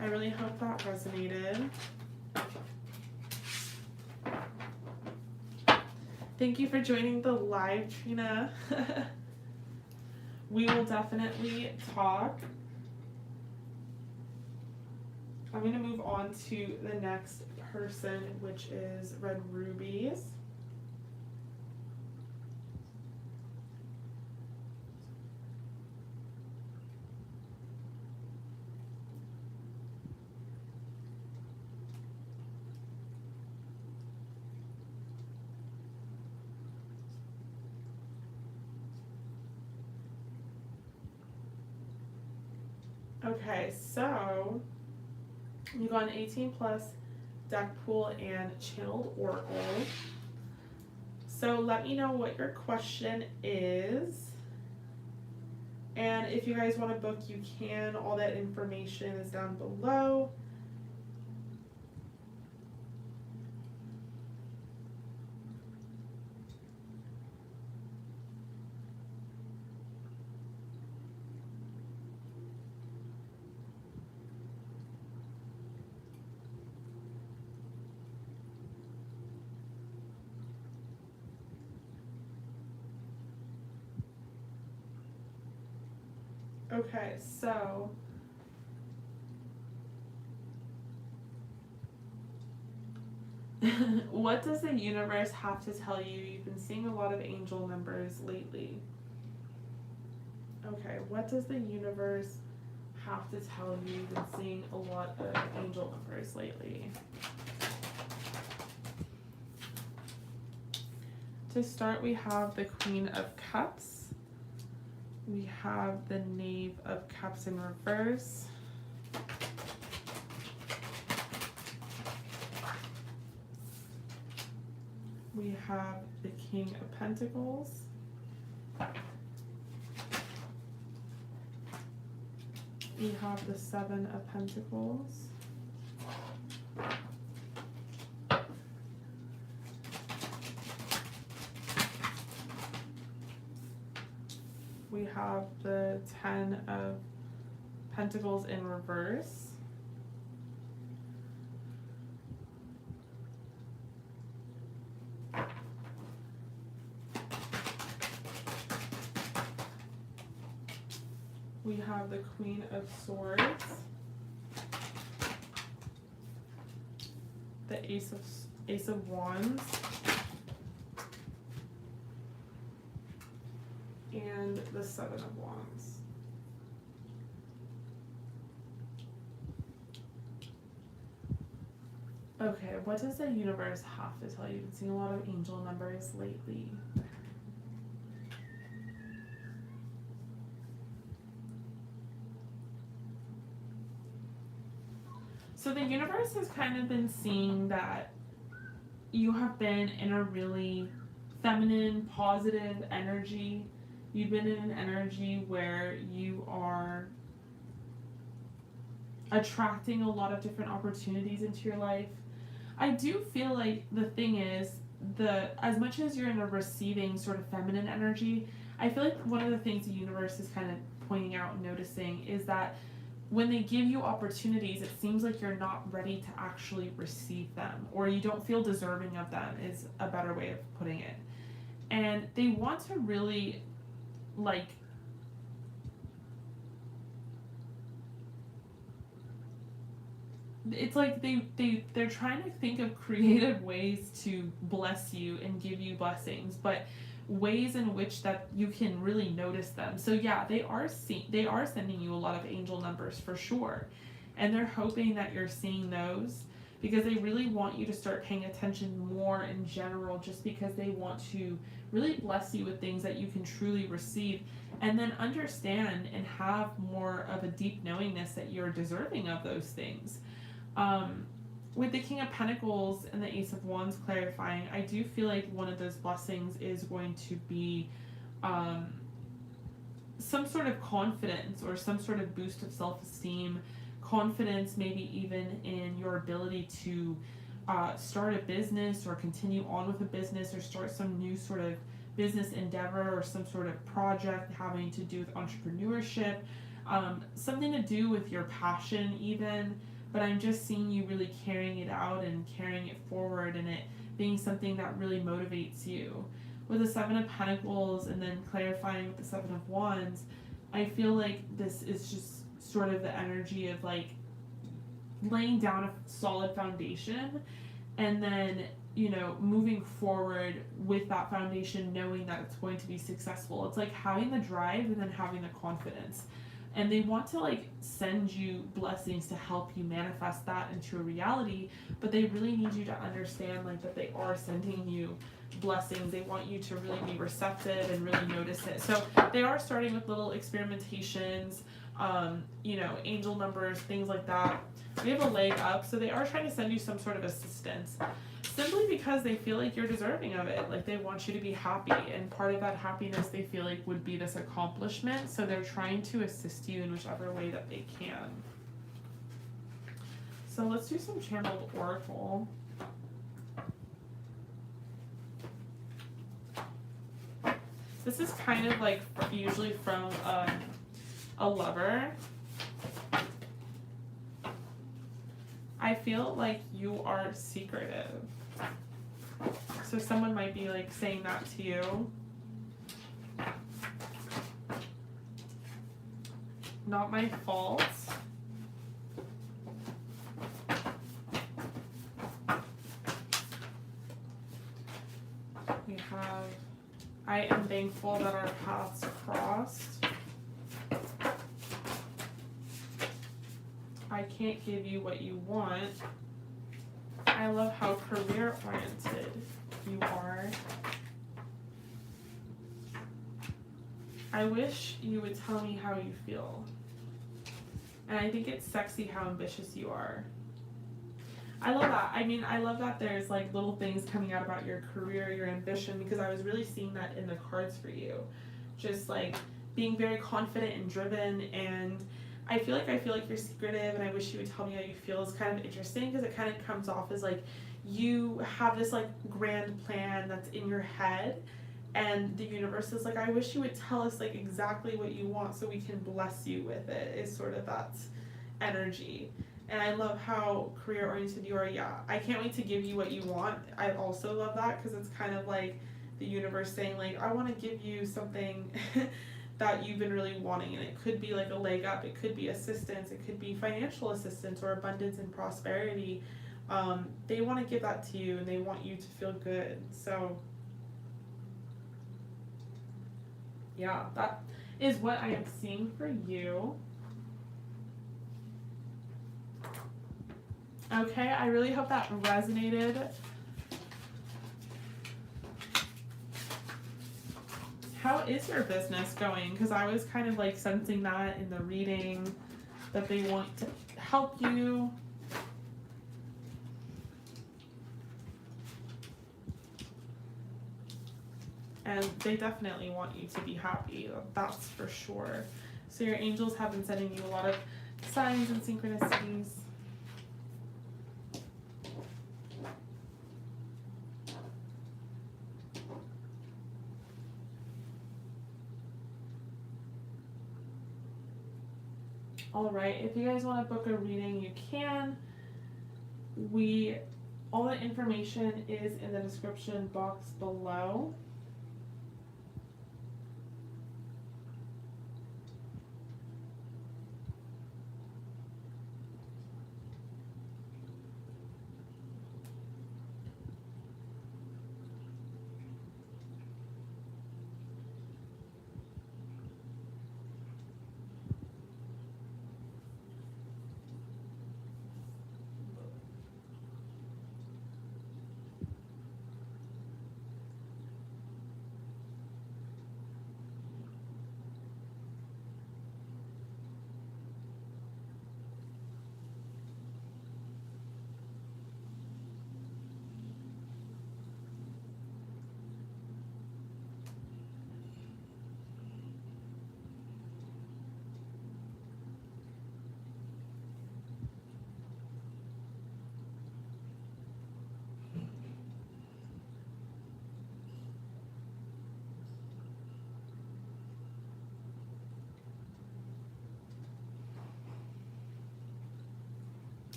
I really hope that resonated. Thank you for joining the live, Trina. We will definitely talk. I'm going to move on to the next person, which is Red Rubies. Okay, so you got an 18 plus deck pool and channeled oracle. So let me know what your question is. And if you guys want to book, you can. All that information is down below. Okay, so what does the universe have to tell you? You've been seeing a lot of angel numbers lately. Okay, what does the universe have to tell you? You've been seeing a lot of angel numbers lately. To start, we have the Queen of Cups. We have the Knave of Cups in reverse. We have the King of Pentacles. We have the Seven of Pentacles. We have the Ten of Pentacles in reverse. We have the Queen of Swords. The Ace of Wands. and the Seven of Wands. Okay, what does the universe have to tell you? I've been seeing a lot of angel numbers lately. So the universe has kind of been seeing that you have been in a really feminine, positive energy. You've been in an energy where you are attracting a lot of different opportunities into your life. I do feel like the thing is, as much as you're in a receiving sort of feminine energy, I feel like one of the things the universe is kind of pointing out and noticing is that when they give you opportunities, it seems like you're not ready to actually receive them, or you don't feel deserving of them, is a better way of putting it. And they want to really, like, it's like they're trying to think of creative ways to bless you and give you blessings, but ways in which that you can really notice them. So yeah, they are sending you a lot of angel numbers for sure, and they're hoping that you're seeing those, because they really want you to start paying attention more in general, just because they want to really bless you with things that you can truly receive, and then understand and have more of a deep knowingness that you're deserving of those things. With the King of Pentacles and the Ace of Wands clarifying, I do feel like one of those blessings is going to be some sort of confidence or some sort of boost of self-esteem, confidence maybe even in your ability to start a business or continue on with a business or start some new sort of business endeavor or some sort of project having to do with entrepreneurship, something to do with your passion even. But I'm just seeing you really carrying it out and carrying it forward, and it being something that really motivates you. With the Seven of Pentacles and then clarifying with the Seven of Wands, I feel like this is just sort of the energy of like laying down a solid foundation and then, you know, moving forward with that foundation, knowing that it's going to be successful. It's like having the drive and then having the confidence. And they want to like send you blessings to help you manifest that into a reality, but they really need you to understand like that they are sending you blessings. They want you to really be receptive and really notice it. So they are starting with little experimentations, you know, angel numbers, things like that. We have a leg up, so they are trying to send you some sort of assistance, simply because they feel like you're deserving of it. Like they want you to be happy, and part of that happiness they feel like would be this accomplishment, so they're trying to assist you in whichever way that they can. So let's do some channeled oracle. This is kind of like usually from a lover. I feel like you are secretive. So someone might be like saying that to you. Not my fault. We have, I am thankful that our paths crossed. I can't give you what you want. I love how career oriented you are. I wish you would tell me how you feel. And I think it's sexy how ambitious you are. I love that. I mean, I love that there's like little things coming out about your career, your ambition, because I was really seeing that in the cards for you. Just like being very confident and driven, and I feel like you're secretive, and I wish you would tell me how you feel is kind of interesting, because it kind of comes off as like you have this like grand plan that's in your head, and the universe is like, I wish you would tell us like exactly what you want so we can bless you with it, is sort of that energy. And I love how career oriented you are. Yeah, I can't wait to give you what you want. I also love that, because it's kind of like the universe saying like, I want to give you something that you've been really wanting, and it could be like a leg up, it could be assistance, it could be financial assistance or abundance and prosperity. They want to give that to you, and they want you to feel good. So Yeah, that is what I am seeing for you. Okay, I really hope that resonated. How is your business going? Because I was kind of like sensing that in the reading, that they want to help you. And they definitely want you to be happy, that's for sure. So your angels have been sending you a lot of signs and synchronicities. All right, if you guys want to book a reading, you can. All the information is in the description box below.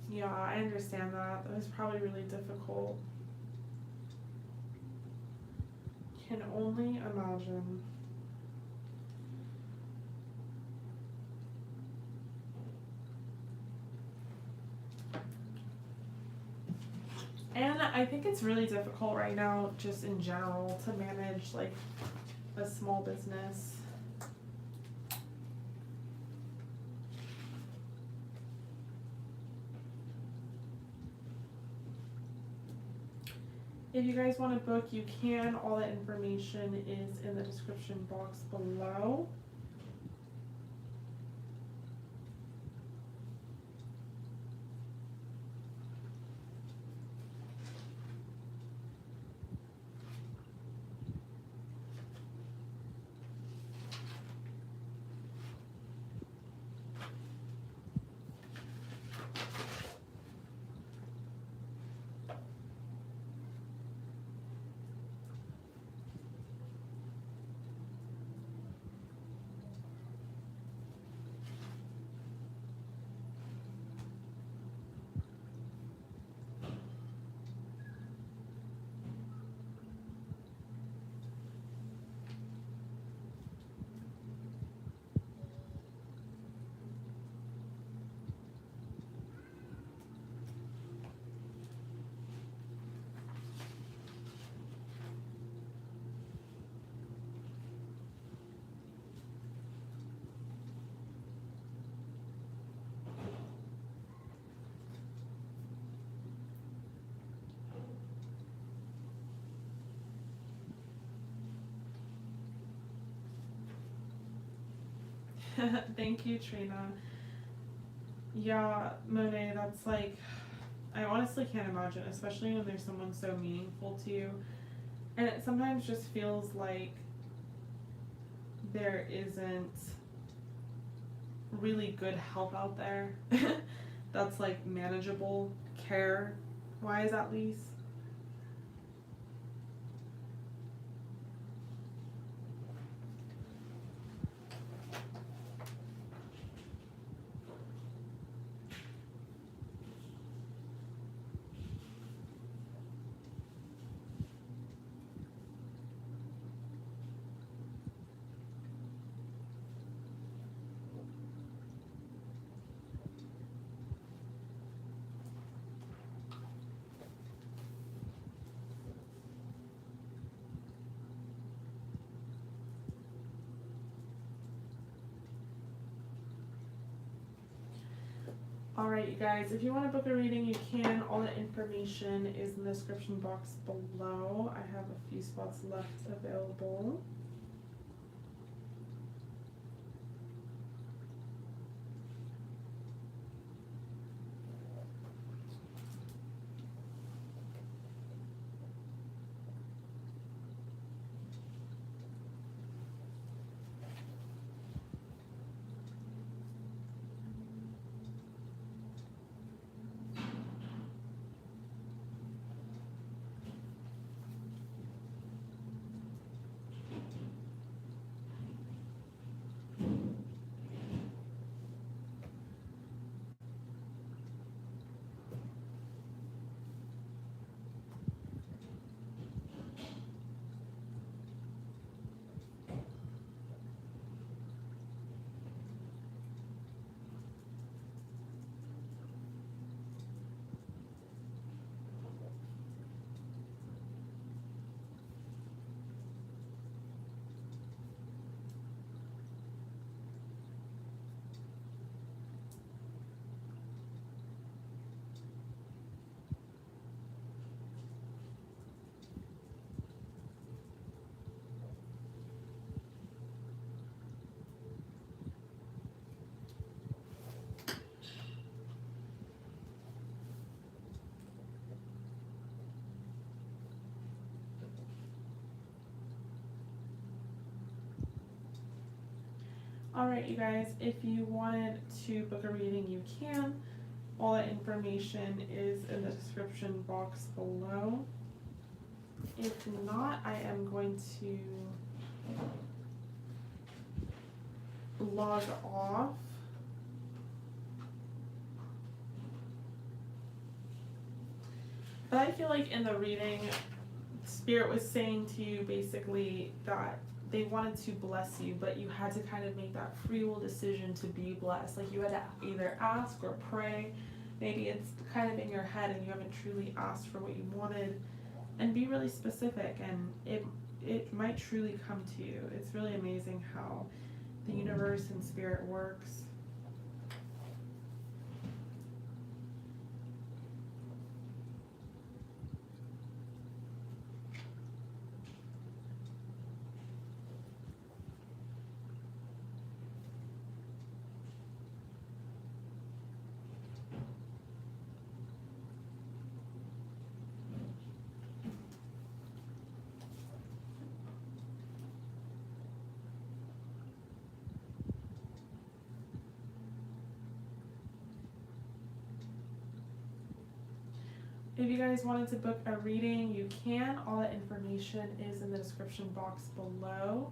Yeah, I understand that. That was probably really difficult. Can only imagine. And I think it's really difficult right now, just in general, to manage like a small business. If you guys want to book, you can. All the information is in the description box below. Thank you, Trina. Yeah, Monet, that's like, I honestly can't imagine, especially when there's someone so meaningful to you. And it sometimes just feels like there isn't really good help out there that's like manageable, care wise at least. Alright, you guys, if you want to book a reading, you can. All the information is in the description box below. I have a few spots left available. Alright, you guys, if you wanted to book a reading, you can. All that information is in the description box below. If not, I am going to log off. But I feel like in the reading, Spirit was saying to you basically that they wanted to bless you, but you had to kind of make that free will decision to be blessed. Like you had to either ask or pray. Maybe it's kind of in your head and you haven't truly asked for what you wanted. And be really specific, and it might truly come to you. It's really amazing how the universe and Spirit works. If you guys wanted to book a reading, you can. All that information is in the description box below.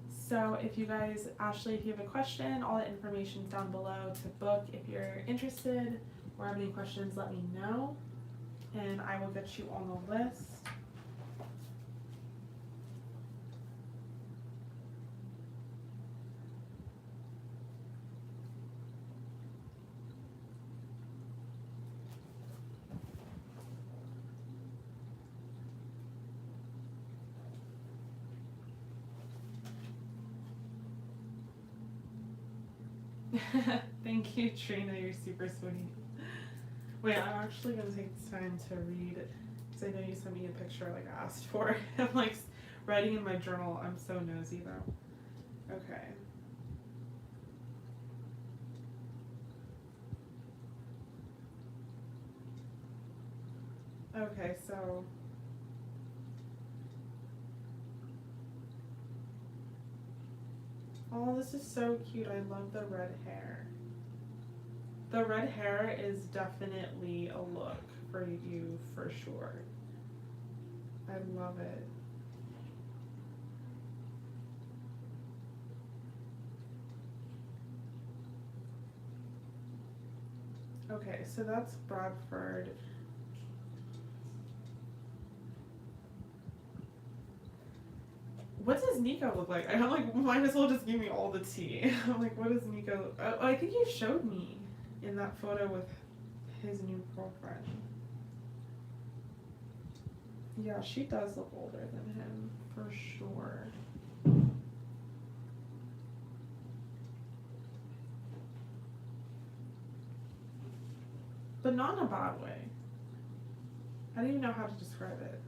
So if you guys, Ashley, if you have a question, all that information is down below to book. If you're interested or have any questions, let me know, and I will get you on the list. Thank you, Trina. You're super sweet. Wait, I'm actually going to take this time to read, because I know you sent me a picture like I asked for. I'm like writing in my journal. I'm so nosy though. Okay. Okay, so oh, this is so cute. I love the red hair. The red hair is definitely a look for you for sure. I love it. Okay, so that's Bradford. What does Nico look like? I'm like, might as well just give me all the tea. I'm like, what does Nico? Oh, I think you showed me in that photo with his new girlfriend. Yeah, she does look older than him for sure. but not in a bad way. I don't even know how to describe it.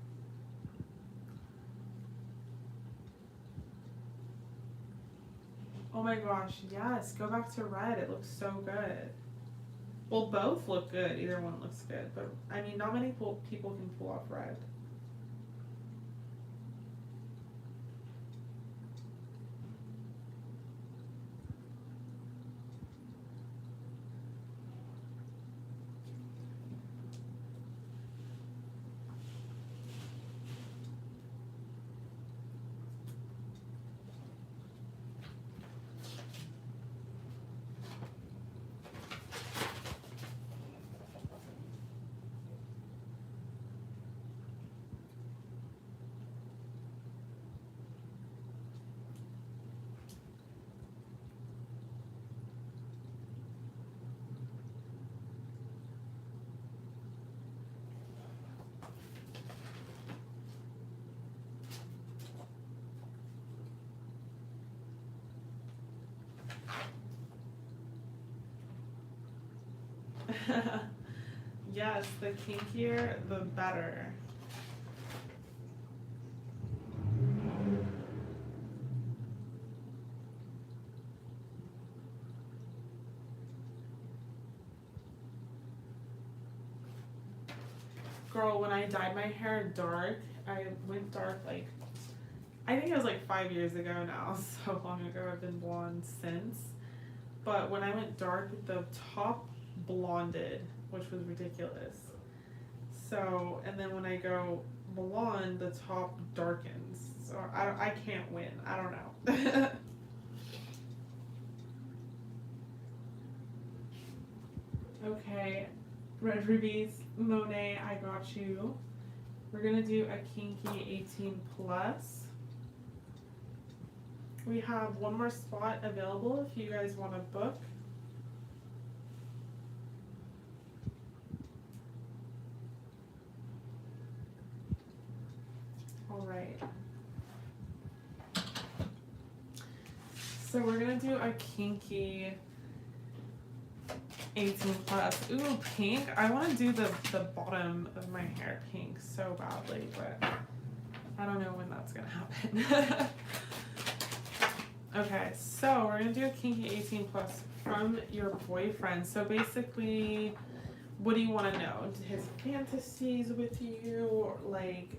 Oh my gosh, yes, go back to red. It looks so good. Well, both look good. Either one looks good, but I mean, not many people can pull off red. Yes, the kinkier, the better. Girl, when I dyed my hair dark, I went dark like, I think it was like 5 years ago now, so long ago. I've been blonde since. But when I went dark, the top blonded, which was ridiculous. So, and then when I go blonde, the top darkens. So I can't win. I don't know. Okay, Red Rubies, Monet, I got you. We're gonna do a kinky 18 plus. We have one more spot available if you guys want to book. All right. So we're gonna do a kinky 18 plus. Ooh, pink. I want to do the bottom of my hair pink so badly, but I don't know when that's gonna happen. Okay, so we're gonna do a kinky 18 plus from your boyfriend. So basically, what do you want to know? His fantasies with you, or like,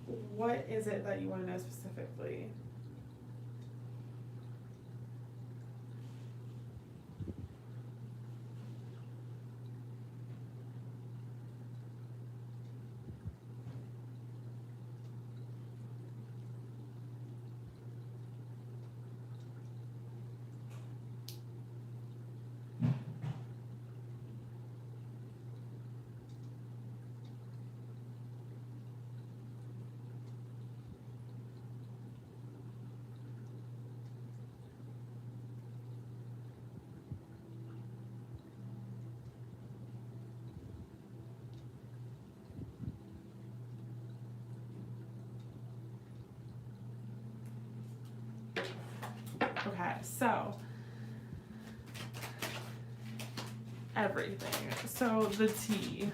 what is it that you want to know specifically? Okay, so everything. So the tea.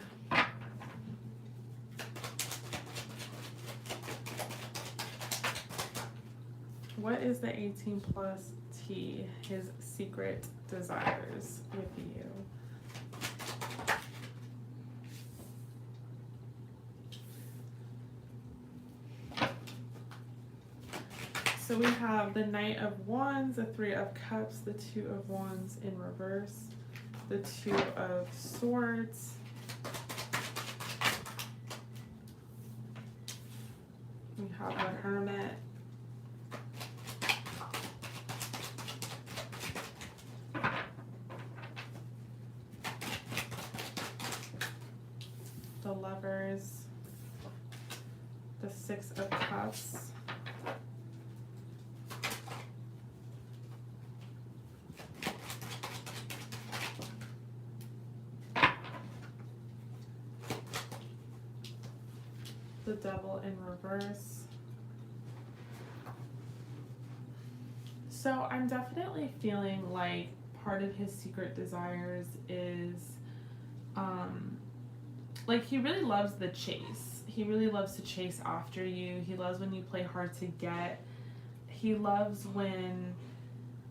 What is the 18 plus tea? His secret desires with you. So we have the Knight of Wands, the Three of Cups, the Two of Wands in reverse, the Two of Swords, we have the Hermit, the Lovers, the Six of Cups, the Devil in reverse. So I'm definitely feeling like part of his secret desires is like he really loves the chase. He really loves to chase after you. He loves when you play hard to get. He loves when,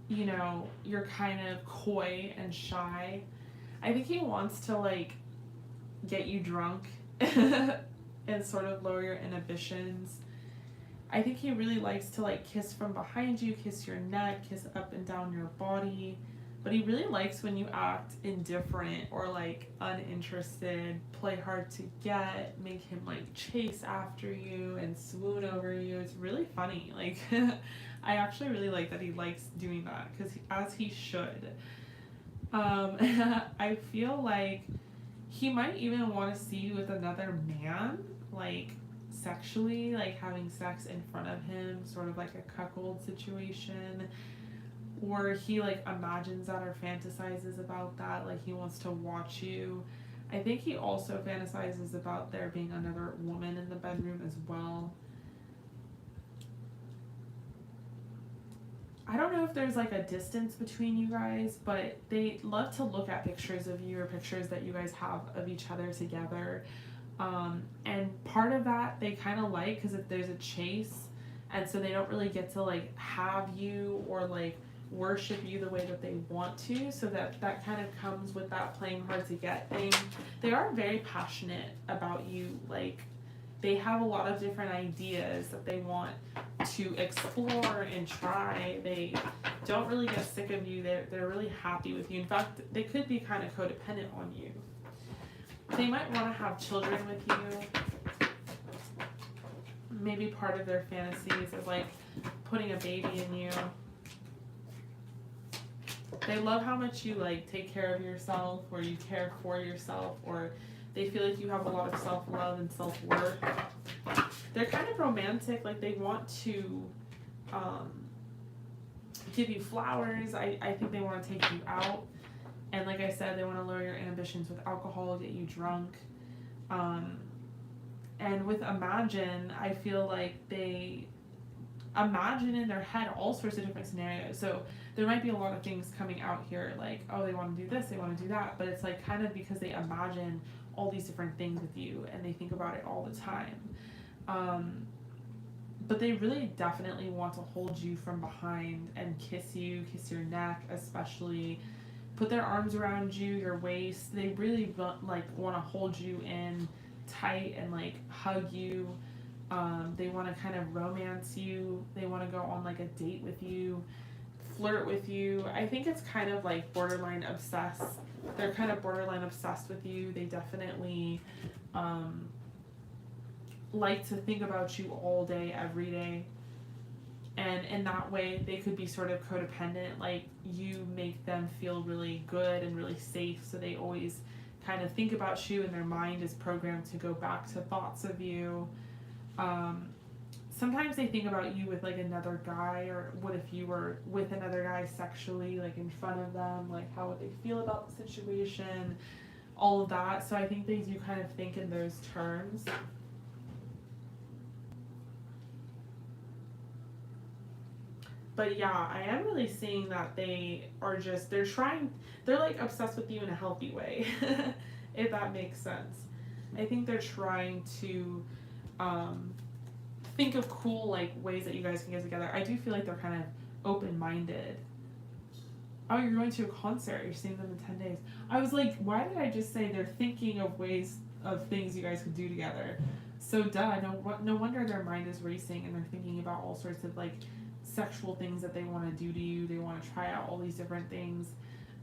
you know, you're kind of coy and shy. I think he wants to like get you drunk and sort of lower your inhibitions. I think he really likes to like kiss from behind you, kiss your neck, kiss up and down your body. But he really likes when you act indifferent or like uninterested, play hard to get, make him like chase after you and swoon over you. It's really funny. Like, I actually really like that he likes doing that, because as he should. I feel like he might even want to see you with another man, like sexually, like having sex in front of him, sort of like a cuckold situation. Or he like imagines that or fantasizes about that, like he wants to watch you. I think he also fantasizes about there being another woman in the bedroom as well. I don't know if there's like a distance between you guys, but they love to look at pictures of you or pictures that you guys have of each other together. And part of that they kind of like, because if there's a chase, and so they don't really get to like have you or like worship you the way that they want to, so that kind of comes with that playing hard to get thing. They are very passionate about you. Like, they have a lot of different ideas that they want to explore and try. They don't really get sick of you. They're really happy with you. In fact, they could be kind of codependent on you. They might want to have children with you. Maybe part of their fantasies is like putting a baby in you. They love how much you like take care of yourself, or you care for yourself, or they feel like you have a lot of self-love and self-worth. They're kind of romantic, like they want to give you flowers. I think they want to take you out. And like I said, they want to lower your inhibitions with alcohol, get you drunk. And with Imagine, I feel like they imagine in their head all sorts of different scenarios. So there might be a lot of things coming out here, like, oh, they want to do this, they want to do that. But it's like kind of because they imagine all these different things with you and they think about it all the time. But they really definitely want to hold you from behind and kiss you, kiss your neck especially, put their arms around you, your waist. They really like want to hold you in tight and like hug you. They want to kind of romance you. They want to go on like a date with you, flirt with you. I think it's kind of like borderline obsessed. They're kind of borderline obsessed with you. They definitely like to think about you all day, every day. And in that way, they could be sort of codependent. Like, you make them feel really good and really safe, so they always kind of think about you, and their mind is programmed to go back to thoughts of you. Sometimes they think about you with like another guy, or what if you were with another guy sexually, like in front of them, like how would they feel about the situation, all of that. So I think they do kind of think in those terms. But yeah, I am really seeing that they are just, they're like obsessed with you in a healthy way, if that makes sense. I think they're trying to think of cool like ways that you guys can get together. I do feel like they're kind of open-minded. Oh, you're going to a concert, you're seeing them in 10 days. I was like, why did I just say they're thinking of ways of things you guys could do together? So duh, no wonder their mind is racing and they're thinking about all sorts of like sexual things that they want to do to you. They want to try out all these different things.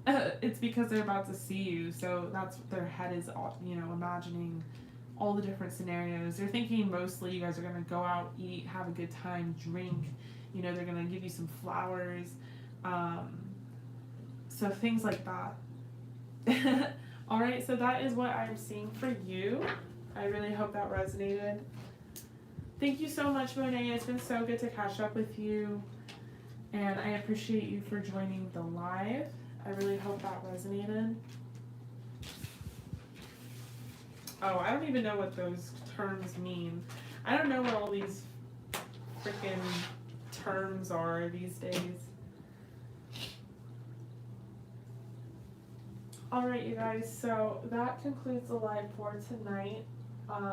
It's because they're about to see you, so that's what their head is, you know, imagining all the different scenarios. They're thinking mostly you guys are going to go out, eat, have a good time, drink. You know, they're going to give you some flowers. So things like that. All right, so that is what I'm seeing for you. I really hope that resonated. Thank you so much, Monet. It's been so good to catch up with you. And I appreciate you for joining the live. I really hope that resonated. Oh, I don't even know what those terms mean. I don't know what all these freaking terms are these days. Alright, you guys, so that concludes the live for tonight.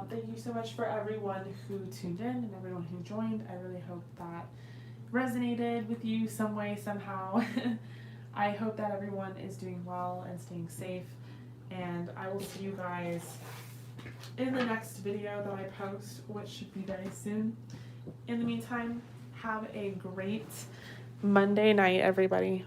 Thank you so much for everyone who tuned in and everyone who joined. I really hope that resonated with you some way, somehow. I hope that everyone is doing well and staying safe. And I will see you guys in the next video that I post, which should be very soon. In the meantime, have a great Monday night, everybody.